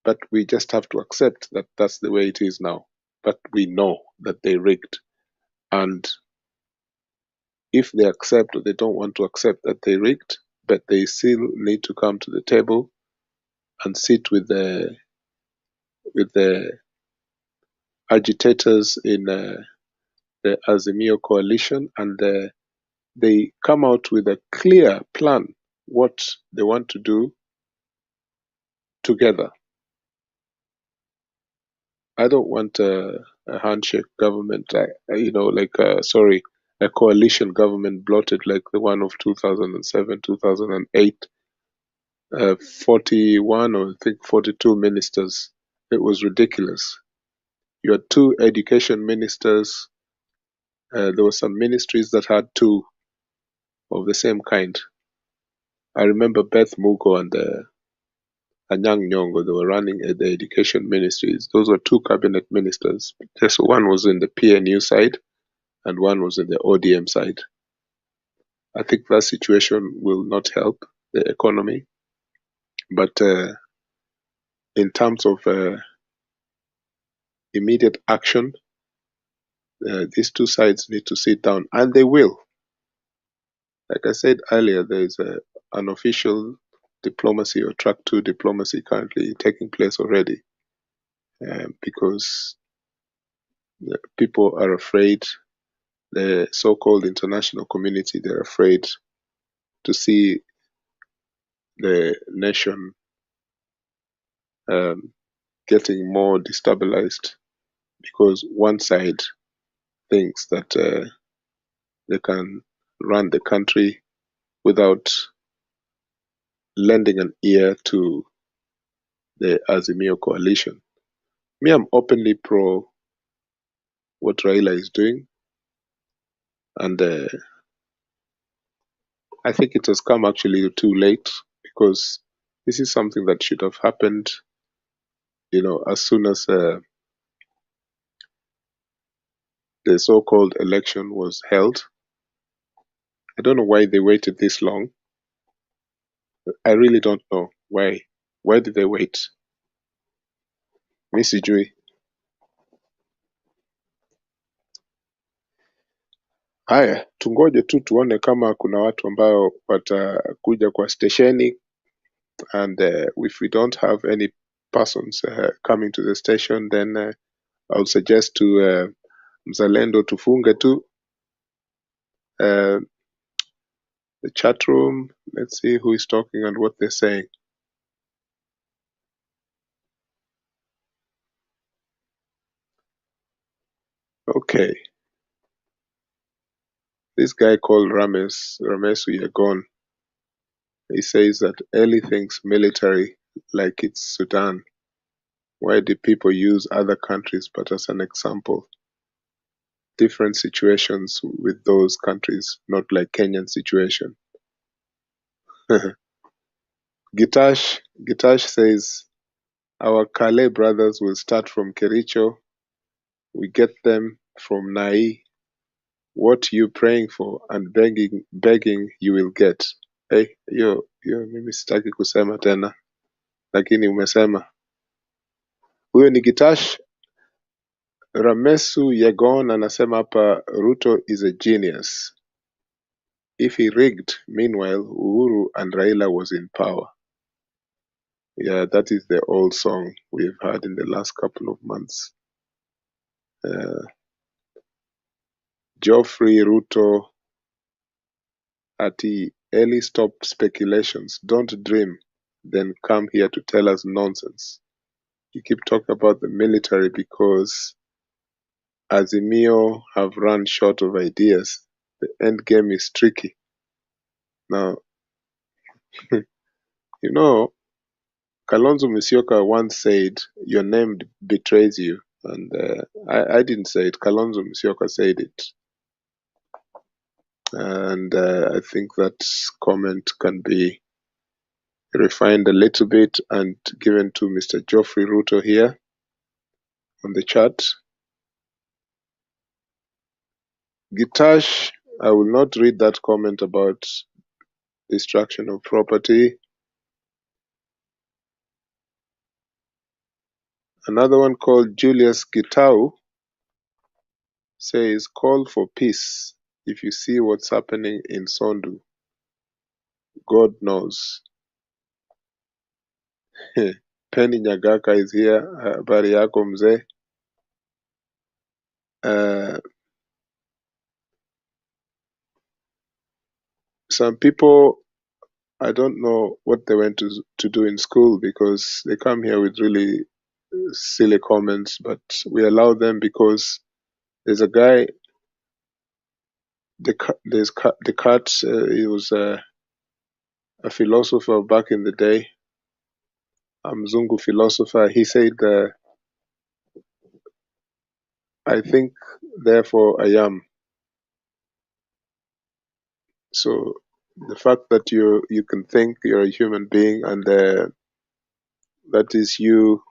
but we just have to accept that that's the way it is now. But we know that they rigged, and if they accept or they don't want to accept that they rigged, but they still need to come to the table and sit with the agitators in the Azimio coalition, and they come out with a clear plan what they want to do together. I don't want a handshake government, a coalition government bloated like the one of 2007, 2008, 41 or I think 42 ministers. It was ridiculous. You had two education ministers. There were some ministries that had two of the same kind. I remember Beth Mugo and Anyang' Nyong'o. They were running the education ministries. Those were two cabinet ministers. Just one was in the PNU side and one was in the ODM side. I think that situation will not help the economy. But in terms of immediate action, these two sides need to sit down, and they will. Like I said earlier, there is an official diplomacy or track two diplomacy currently taking place already, because people are afraid. The so-called international community, they're afraid to see the nation getting more destabilized because one side thinks that they can run the country without lending an ear to the Azimio coalition. Me, I'm openly pro what Raila is doing, and I think it has come actually too late, because this is something that should have happened, as soon as the so-called election was held. I don't know why they waited this long. I really don't know why. Why did they wait? Mi sijui. Haya, tungoje tu tuone kama kuna watu ambao watakuja kwa stesheni, and if we don't have any persons coming to the station, then I would suggest to Mzalendo tufunge tu the chat room. Let's see who is talking and what they're saying. Okay. This guy called Ramesu Yagon, he says that Eli thinks military like it's Sudan. Why do people use other countries but as an example? different situations with those countries, not like Kenyan situation. Gitash says, our Kale brothers will start from Kericho. We get them from Nai. What you praying for and begging you will get. Hey, hiyo mimi sitaki kusema tena, lakini umesema. Huyo ni Gitash. Ramesu Yegon anasema hapa Ruto is a genius. If he rigged, meanwhile Uhuru and Raila was in power. Yeah, that is the old song we've heard in the last couple of months. Geoffrey Ruto ati Eli, stop speculations. Don't dream, then come here to tell us nonsense. You keep talking about the military because Azimio have run short of ideas. The end game is tricky. Now, you know, Kalonzo Musyoka once said, your name betrays you. And I didn't say it. Kalonzo Musyoka said it. And I think that comment can be refined a little bit and given to Mr. Geoffrey Ruto here on the chat. Gitash, I will not read that comment about destruction of property. Another one called Julius Gitau says, call for peace. If you see what's happening in Sondu, God knows. Penny Nyagaka is here. Habari yako mzee. Some people, I don't know what they went to do in school because they come here with really silly comments, but we allow them because there's a guy, Descartes, he was a philosopher back in the day, a Mzungu philosopher. He said, I think, therefore I am. So the fact that you can think, you're a human being, and that is you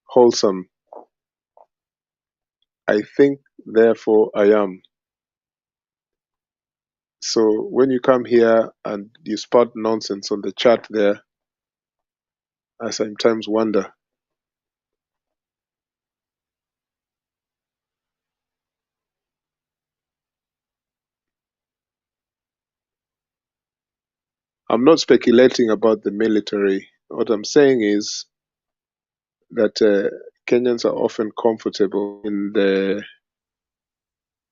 wholesome. I think, therefore I am. So when you come here and you spout nonsense on the chat there, I sometimes wonder. I'm not speculating about the military. What I'm saying is that Kenyans are often comfortable in the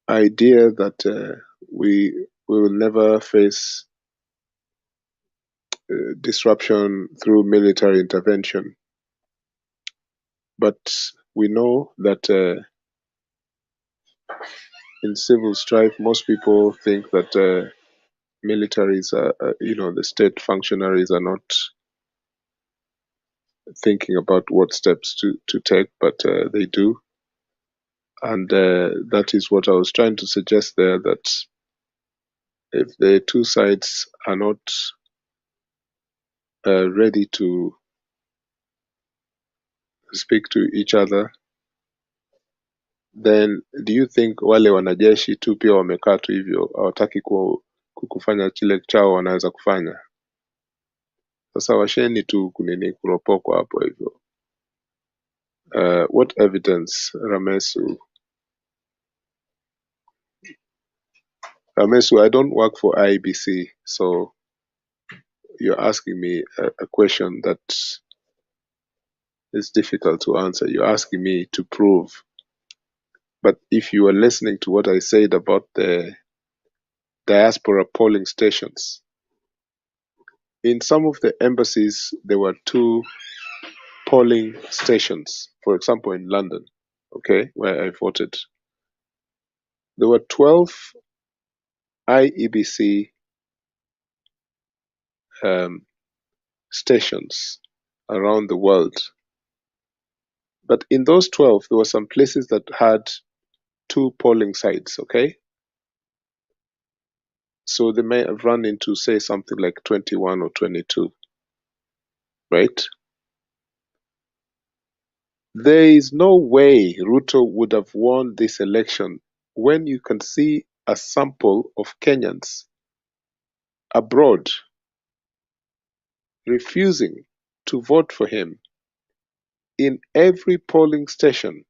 idea that we will never face disruption through military intervention. But we know that in civil strife, most people think that militaries are, the state functionaries are not thinking about what steps to take, but they do. And that is what I was trying to suggest there, that if the two sides are not ready to speak to each other, then do you think wale wanajeshi tu pia wamekaa tu hivyo hawataki kufanya kile chao wanaweza kufanya? Sasa washeni tu kunini kuropokwa hapo hivyo. What evidence, Ramesu? Ramesu, I don't work for IBC, so you're asking me a question that is difficult to answer. You're asking me to prove. But if you are listening to what I said about the diaspora polling stations, in some of the embassies, there were 2 polling stations. For example, in London, okay, where I voted, there were 12 IEBC stations around the world. But in those 12, there were some places that had 22 polling sites, okay? So they may have run into, say, something like 21 or 22, right? There is no way Ruto would have won this election when you can see a sample of Kenyans abroad refusing to vote for him in every polling station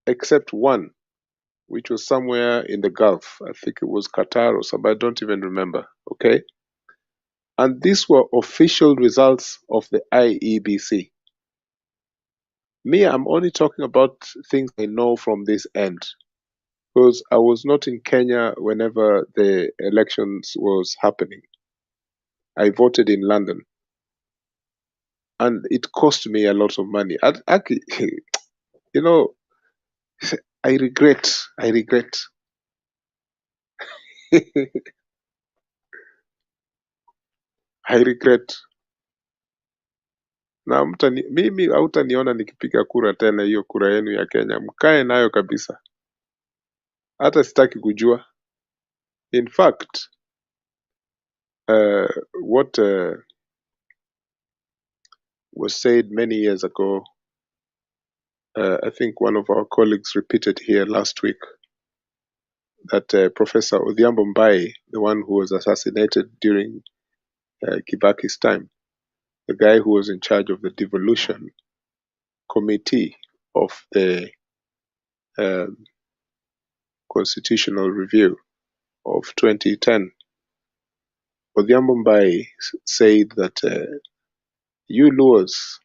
except one, which was somewhere in the Gulf. I think it was Qatar or something. I don't even remember. Okay. And these were official results of the IEBC. Me, I'm only talking about things I know from this end because I was not in Kenya whenever the elections was happening. I voted in London and it cost me a lot of money. You know, I regret. I regret. I regret. Na mimi hautaniona nikipiga kura tena, hiyo kura yenu ya Kenya mkae nayo kabisa, hata sitaki kujua. In fact, what was said many years ago, I think one of our colleagues repeated here last week, that Professor Odhiambo Mbai, the one who was assassinated during Kibaki's time, the guy who was in charge of the devolution committee of the um, constitutional review of 2010, Odhiambo Mbai said that you Luos,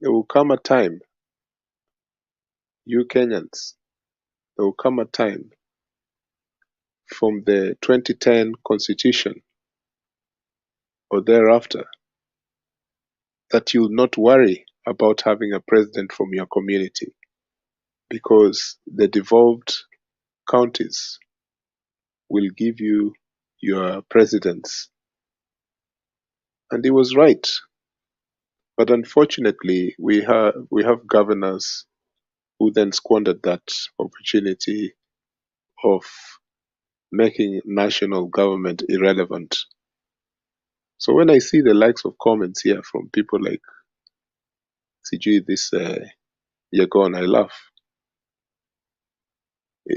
there will come a time, you Kenyans, there will come a time from the 2010 constitution or thereafter that you'll not worry about having a president from your community because the devolved counties will give you your presidents. And he was right. But unfortunately, we have governors who then squandered that opportunity of making national government irrelevant. So when I see the likes of comments here from people like CG, this Yagon, I laugh.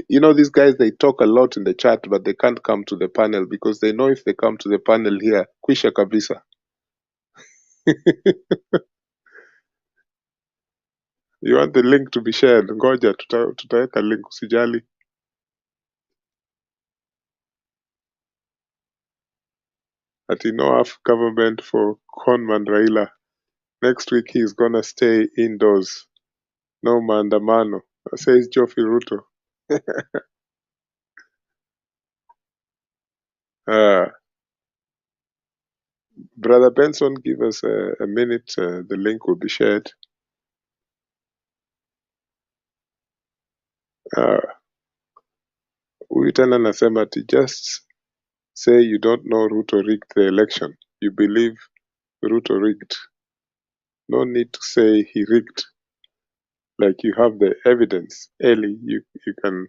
You know, these guys, they talk a lot in the chat, but they can't come to the panel because they know if they come to the panel here, kwisha kabisa. You want the link to be shared? Ngoja, tutaweka link, usijali. Ati no half government for Conman Raila. Next week he's gonna stay indoors. No maandamano, says Joffrey Ruto. Uh, Brother Benson, give us a minute. The link will be shared. Huyu tena nasema ati just say you don't know Ruto rigged the election. You believe Ruto rigged. No need to say he rigged. Like you have the evidence. Eli, you can,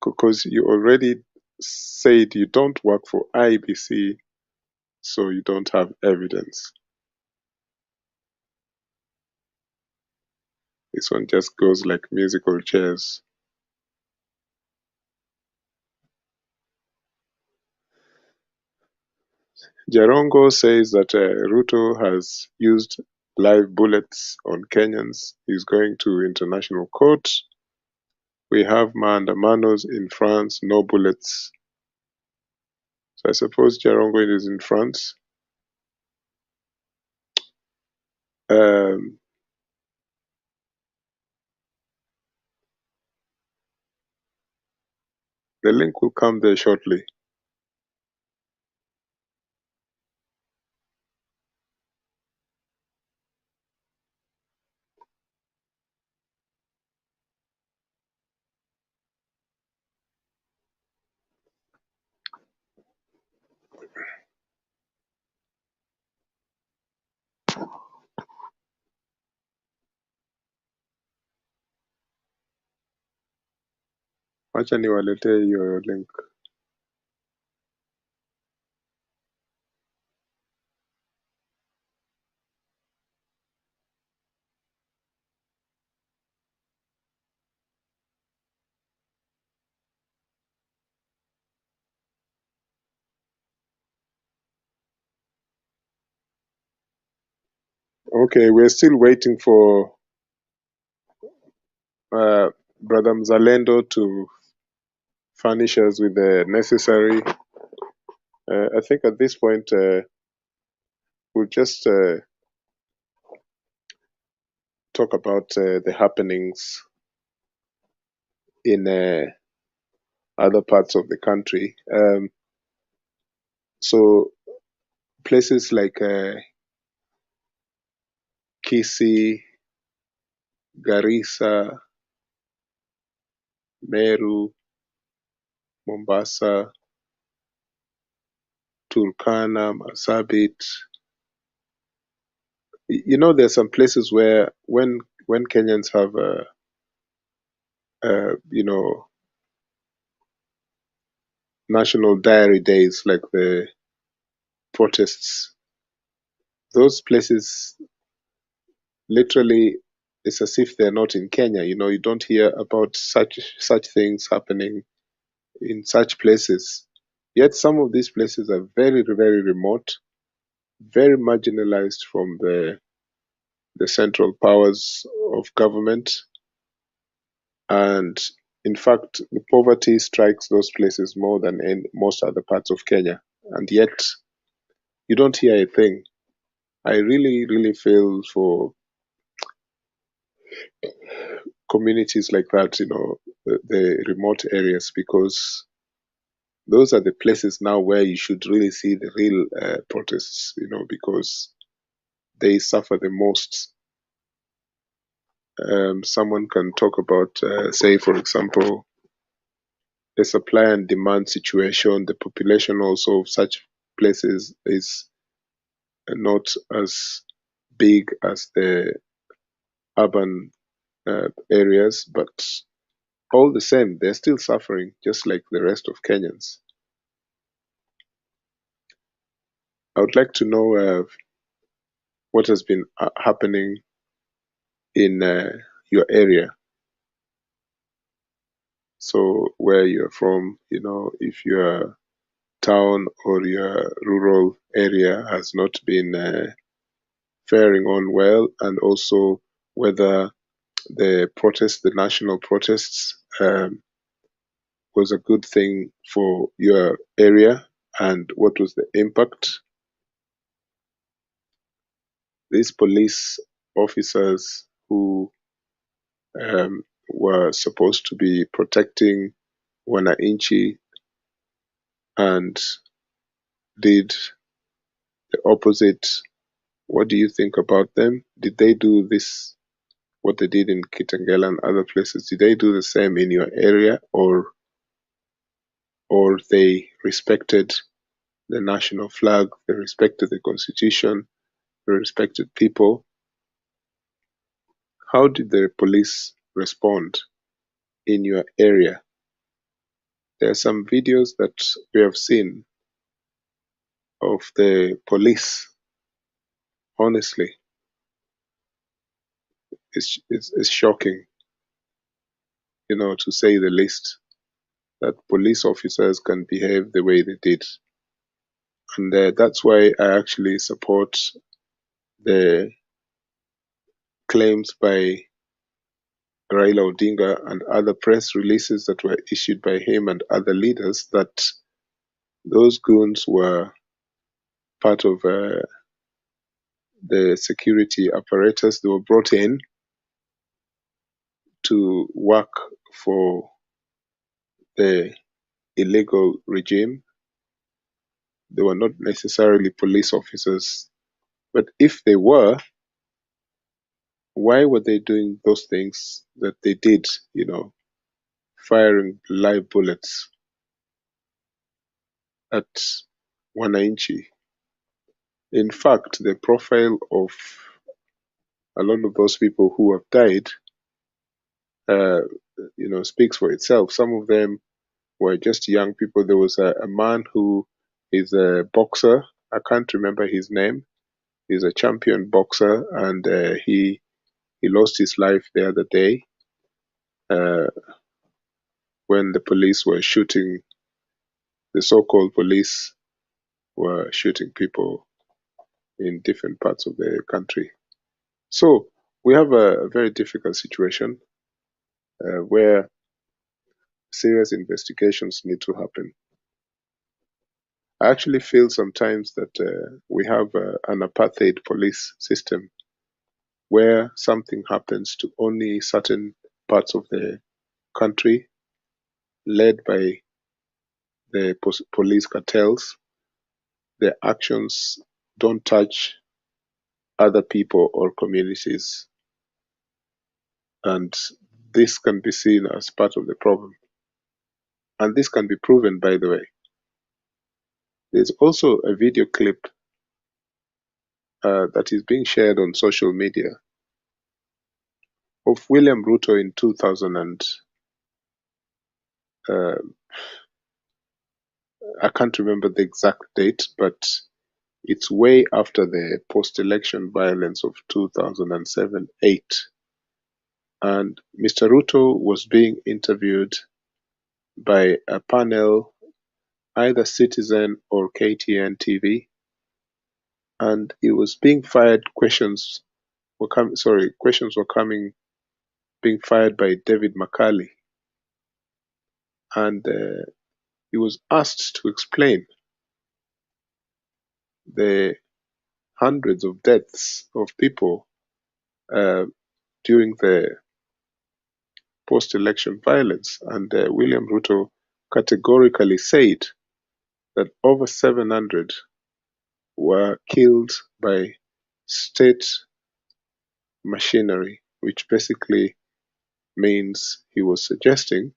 because you already said you don't work for IBC, so you don't have evidence. This one just goes like musical chairs. Jarongo says that Ruto has used live bullets on Kenyans. He's going to international court. We have maandamanos in France, no bullets. So I suppose Jarongo is in France. The link will come there shortly. Wacha niwaletee hiyo link. Okay, we're still waiting for Brother Mzalendo to furnish us with the necessary. I think at this point we'll just talk about the happenings in other parts of the country. So places like Kisii, Garissa, Meru, Mombasa, Turkana, Marsabit. You know, there's some places where when Kenyans have you know, national diary days like the protests, those places literally it's as if they're not in Kenya. You know, you don't hear about such things happening in such places. Yet some of these places are very, very remote, very marginalized from the central powers of government. And in fact, the poverty strikes those places more than in most other parts of Kenya. And yet, you don't hear a thing. I really, really feel for communities like that, you know, the remote areas, because those are the places now where you should really see the real protests, you know, because they suffer the most. Someone can talk about, say, for example, the supply and demand situation. The population also of such places is not as big as the urban areas, but all the same, they're still suffering just like the rest of Kenyans. I would like to know what has been happening in your area. So where you're from, you know, if your town or your rural area has not been faring on well, and also whether the national protests, was a good thing for your area, and what was the impact. These police officers who were supposed to be protecting wananchi and did the opposite. What do you think about them? Did they do this, what they did in Kitengela and other places? Did they do the same in your area, or they respected the national flag, they respected the constitution, they respected people? How did the police respond in your area? There are some videos that we have seen of the police. Honestly, it's shocking, you know, to say the least, that police officers can behave the way they did. And that's why I actually support the claims by Raila Odinga and other press releases that were issued by him and other leaders that those goons were part of the security apparatus. They were brought in to work for the illegal regime. They were not necessarily police officers. But if they were, why were they doing those things that they did, you know, firing live bullets at wananchi? In fact, the profile of a lot of those people who have died speaks for itself. Some of them were just young people. There was a man who is a boxer. I can't remember his name. He's a champion boxer, and he lost his life the other day uh, when the police were shooting. The so-called police were shooting people in different parts of the country. So we have a very difficult situation where serious investigations need to happen. I actually feel sometimes that we have an apartheid police system where something happens to only certain parts of the country, led by the police cartels. Their actions don't touch other people or communities, and this can be seen as part of the problem. And this can be proven, by the way. There's also a video clip that is being shared on social media of William Ruto in 2000 and uh, I can't remember the exact date, but it's way after the post-election violence of 2007-8. And Mr. Ruto was being interviewed by a panel, either Citizen or KTN TV, and he was being fired. Questions were being fired by David McCarley, and he was asked to explain the hundreds of deaths of people uh, during the post-election violence, and William Ruto categorically said that over 700 were killed by state machinery, which basically means he was suggesting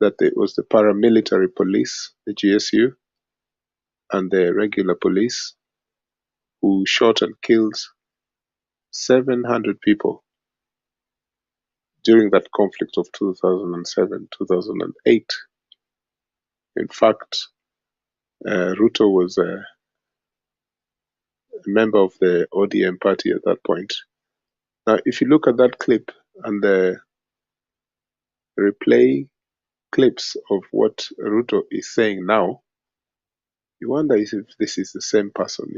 that it was the paramilitary police, the GSU, and the regular police who shot and killed 700 people during that conflict of 2007, 2008. In fact, Ruto was a member of the ODM party at that point. Now, if you look at that clip and the replay clips of what Ruto is saying now, you wonder if this is the same person.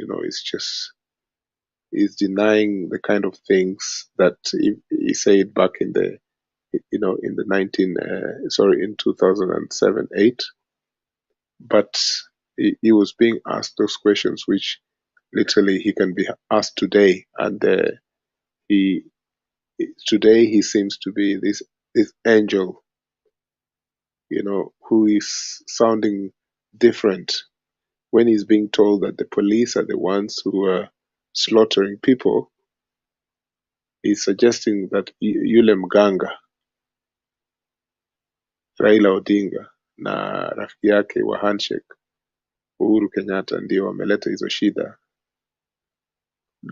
He's denying the kind of things that he said back in the in 2007-8, but he was being asked those questions which literally he can be asked today, and he today he seems to be this angel, who is sounding different when he's being told that the police are the ones who are slaughtering people. He's suggesting that yule mganga Raila Odinga na rafiki yake wa handshake Uhuru Kenyatta ndio wameleta hizo shida.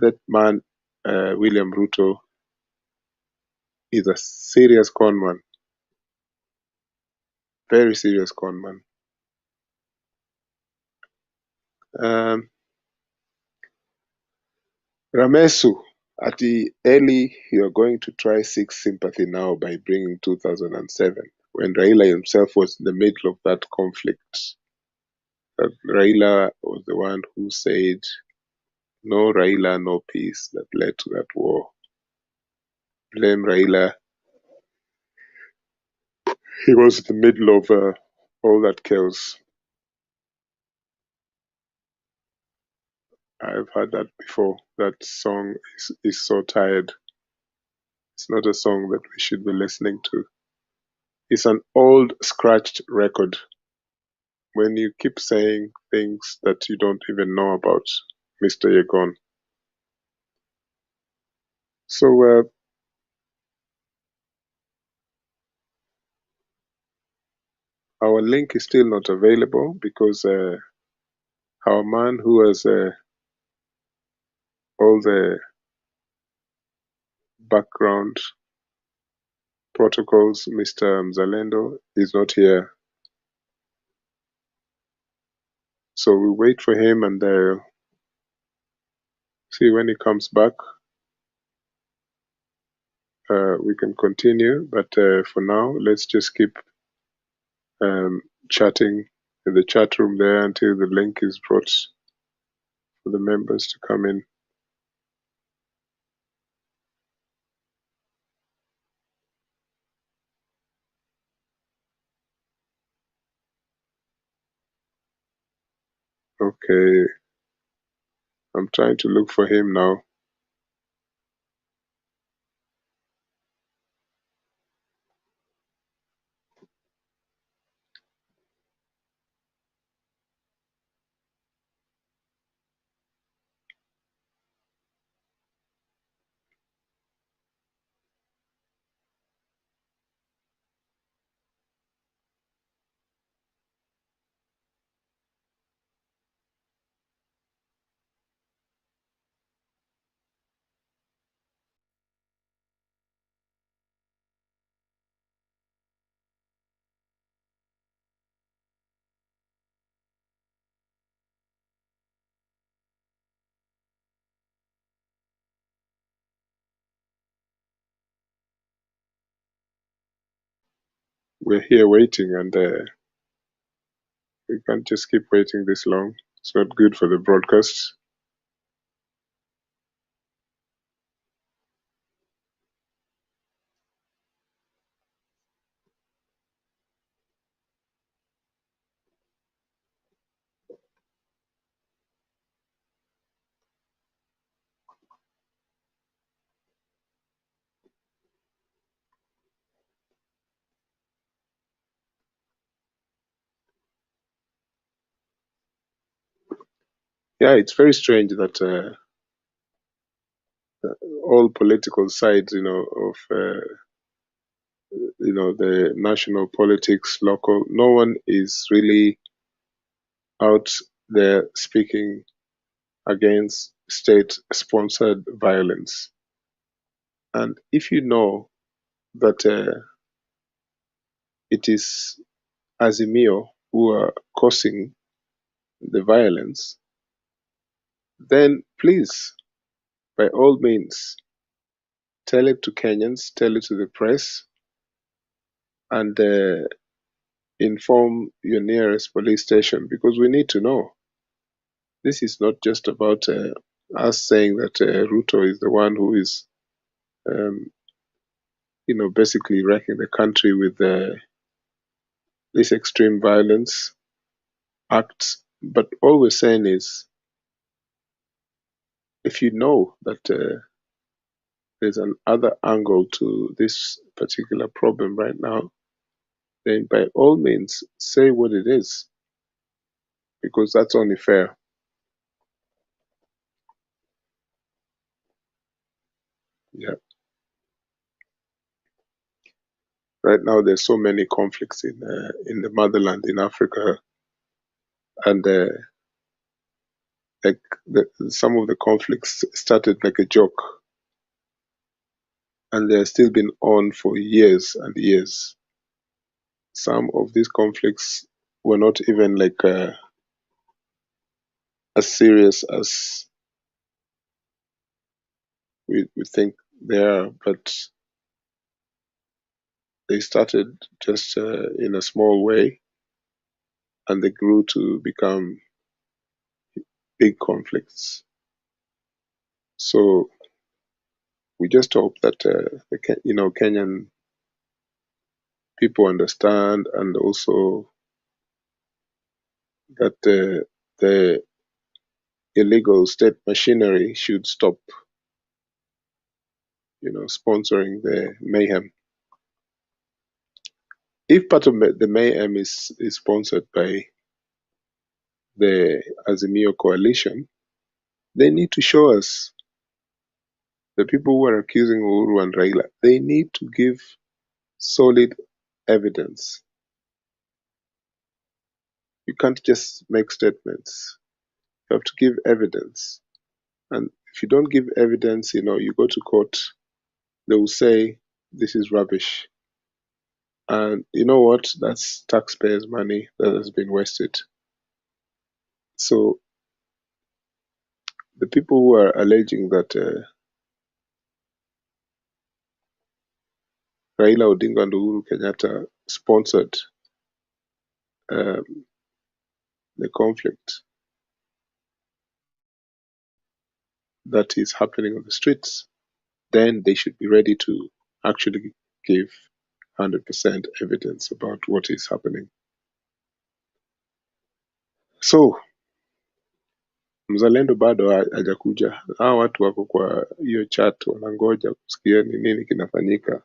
That man, William Ruto, is a serious conman, very serious conman. Ramesu, Eli, you're going to try seek sympathy now by bringing 2007, when Raila himself was in the middle of that conflict. That Raila was the one who said, no Raila, no peace, that led to that war. Blame Raila. He was in the middle of all that chaos. I've heard that before. That song is so tired. It's not a song that we should be listening to. It's an old scratched record. When you keep saying things that you don't even know about, Mr. Yegon. So our link is still not available because our man who has all the background protocols, Mr. Mzalendo, is not here. So we wait for him and see when he comes back. We can continue, but for now, let's just keep chatting in the chat room there until the link is brought for the members to come in. Okay, I'm trying to look for him now. We're here waiting, and we can't just keep waiting this long. It's not good for the broadcast. Yeah, it's very strange that all political sides, of the national politics, local, no one is really out there speaking against state-sponsored violence. And if you know that it is Azimio who are causing the violence, then please, by all means, tell it to Kenyans, tell it to the press, and inform your nearest police station, because we need to know. This is not just about us saying that Ruto is the one who is, um, basically wrecking the country with this extreme violence acts. But all we're saying is, if you know that there's an other angle to this particular problem right now, then by all means say what it is, because that's only fair. Yeah. Right now, there's so many conflicts in the motherland in Africa, and like some of the conflicts started like a joke, and they're still been on for years and years. Some of these conflicts were not even like as serious as we think they are, but they started just in a small way, and they grew to become big conflicts. So we just hope that Kenyan people understand, and also that the illegal state machinery should stop, sponsoring the mayhem. If part of the mayhem is sponsored by the Azimio coalition, they need to show us. The people who are accusing Uhuru and Raila, they need to give solid evidence. You can't just make statements. You have to give evidence. And if you don't give evidence, you go to court, they will say this is rubbish. And you know what? That's taxpayers' money that has been wasted. So the people who are alleging that Raila Odinga and Uhuru Kenyatta sponsored um, the conflict that is happening on the streets, then they should be ready to actually give 100% evidence about what is happening. So mzalendo bado hajakuja. Hawa watu wako kwa hiyo chat wanangoja kusikia ni nini kinafanyika.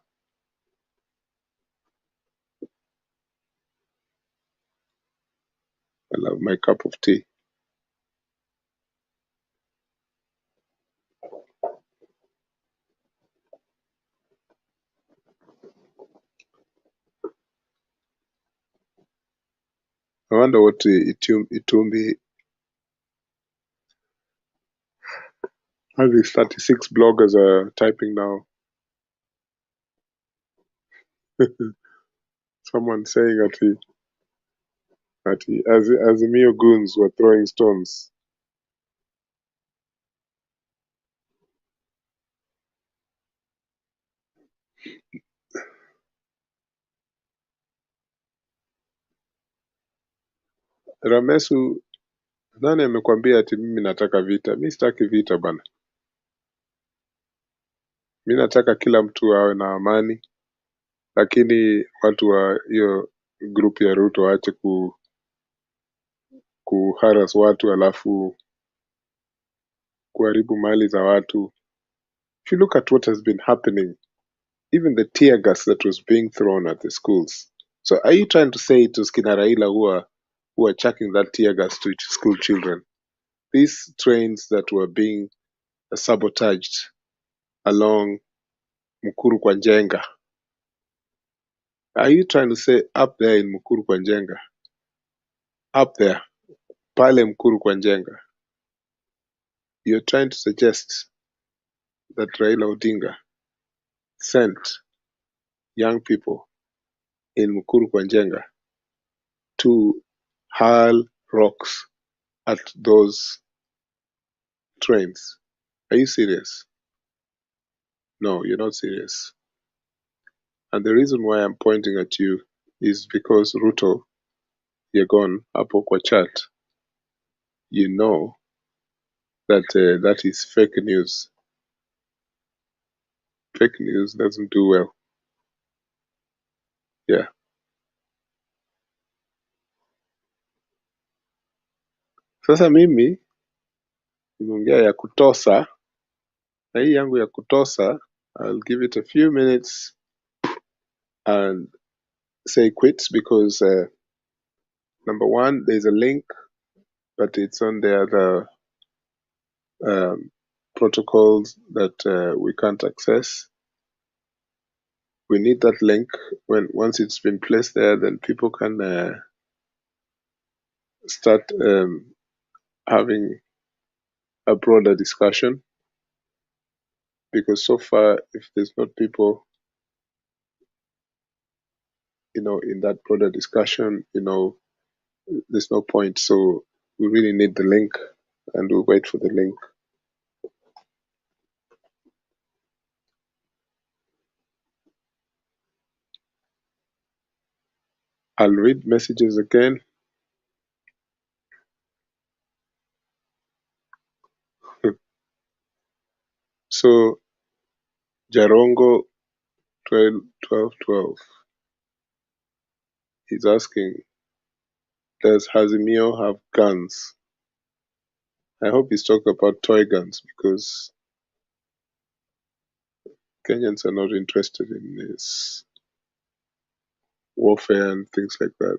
I love my cup of tea. I wonder what Itumbi, all these 36 bloggers are typing now. Someone saying that Azimio goons were throwing stones. Ramesu, nani amekwambia ati mimi nataka vita? Mi sitaki vita bana. Mi nataka kila mtu awe na amani, lakini watu wa hiyo group ya Ruto waache kuharas watu alafu kuharibu mali za watu. If you look at what has been happening, even the tear gas that was being thrown at the schools. So are you trying to say it was kina Raila who are chucking that tear gas to school children? These trains that were being sabotaged along Mukuru kwa Njenga. Are you trying to say up there in Mukuru kwa Njenga, up there, pale Mukuru kwa Njenga, you're trying to suggest that Raila Odinga sent young people in Mukuru kwa Njenga to hurl rocks at those trains? Are you serious? No, you're not serious. And the reason why I'm pointing at you is because Ruto, Yegon, hapo kwa chat, you know that that is fake news. Fake news doesn't do well. Yeah. Sasa mimi nimeongea ya kutosa, na hii yangu ya kutosa, I'll give it a few minutes and say quits because number one, there's a link, but it's on the other protocols that we can't access. We need that link. Once it's been placed there, then people can start having a broader discussion. Because so far, if there's not people, in that broader discussion, there's no point. So we really need the link, and we'll wait for the link. I'll read messages again. So Jarongo 12 is asking, does Hazimio have guns? I hope he's talking about toy guns because Kenyans are not interested in this warfare and things like that.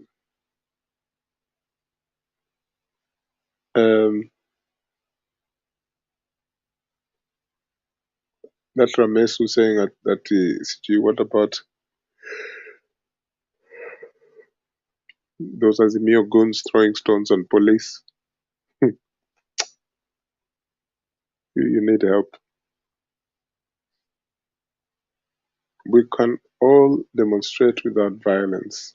That Ramesh was saying that what about those Azimio goons throwing stones on police? You need help. We can all demonstrate without violence.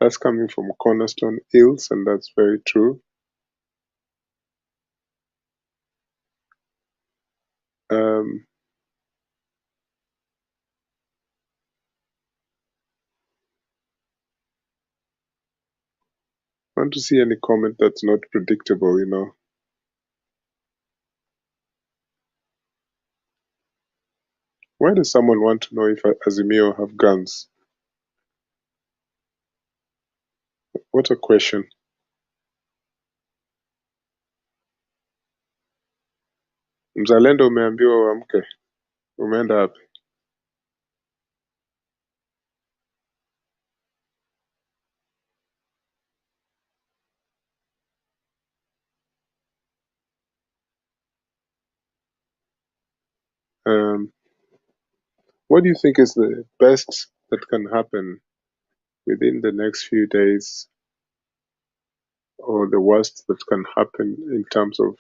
That's coming from Cornerstone Hills, and that's very true. Um, I want to see any comment that's not predictable, you know. Why does someone want to know if Azimio have guns? What a question. Mzalendo umeambiwa uamke. Umeenda wapi? What do you think is the best that can happen within the next few days, or the worst that can happen in terms of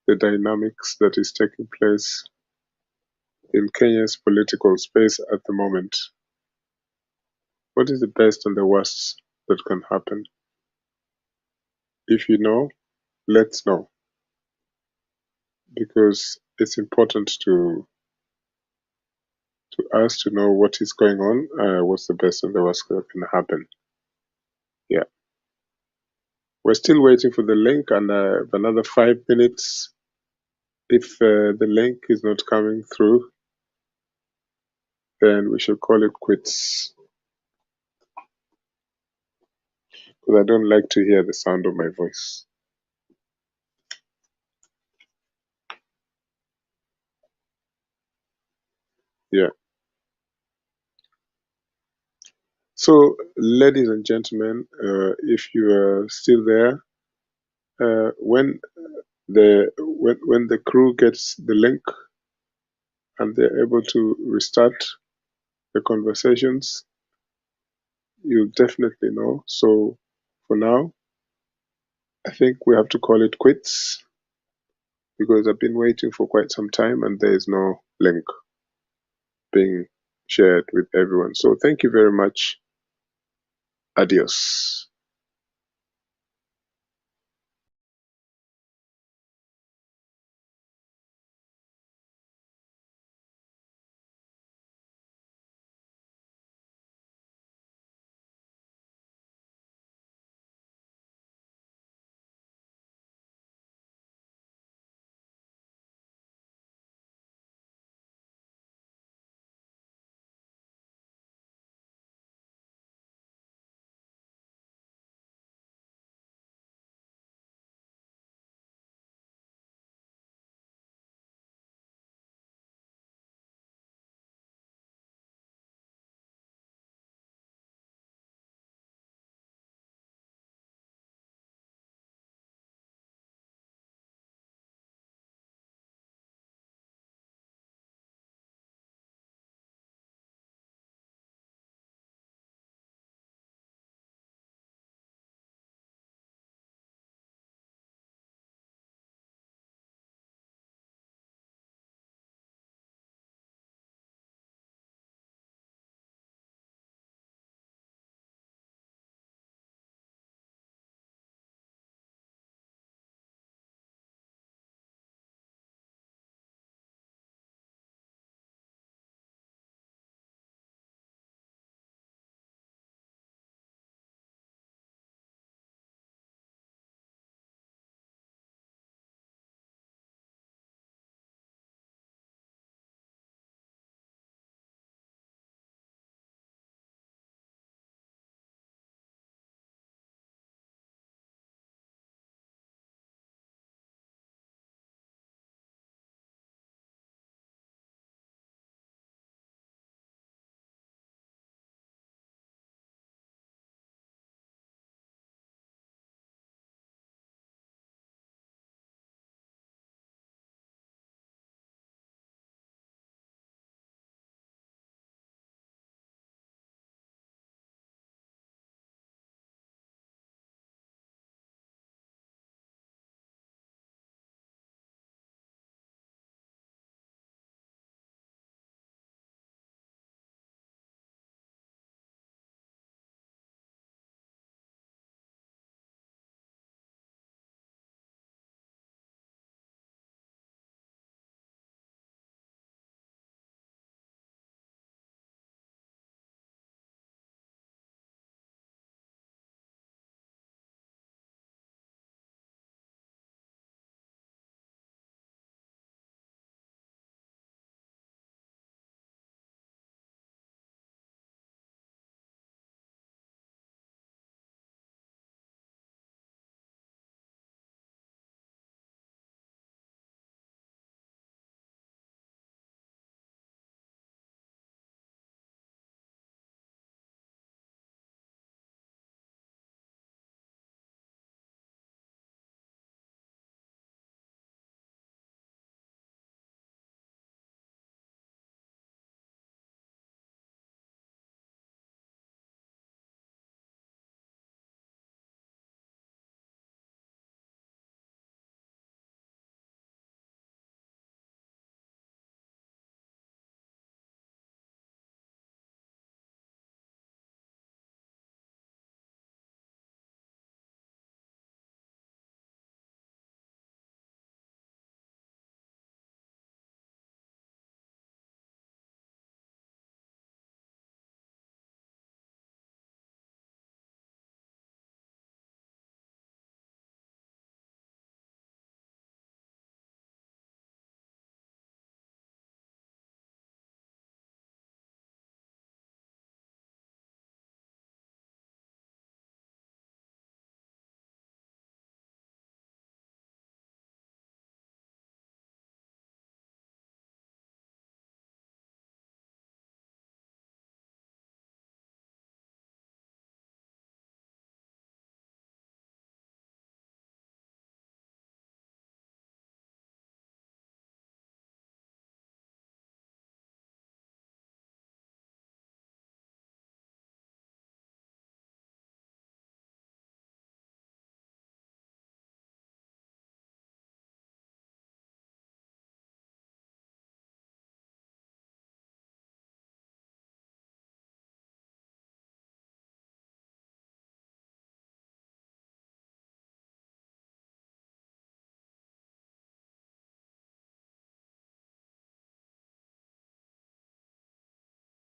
the dynamics that is taking place in Kenya's political space at the moment? What is the best and the worst that can happen? If you know, let's know, because it's important to us to know what is going on, what's the best and the worst that can happen. Yeah. We're still waiting for the link, and another 5 minutes. If the link is not coming through, then we should call it quits, because I don't like to hear the sound of my voice. Yeah. So, ladies and gentlemen, if you are still there, when the crew gets the link and they're able to restart the conversations, you'll definitely know. So, for now, I think we have to call it quits, because I've been waiting for quite some time and there is no link being shared with everyone. So thank you very much. Adios.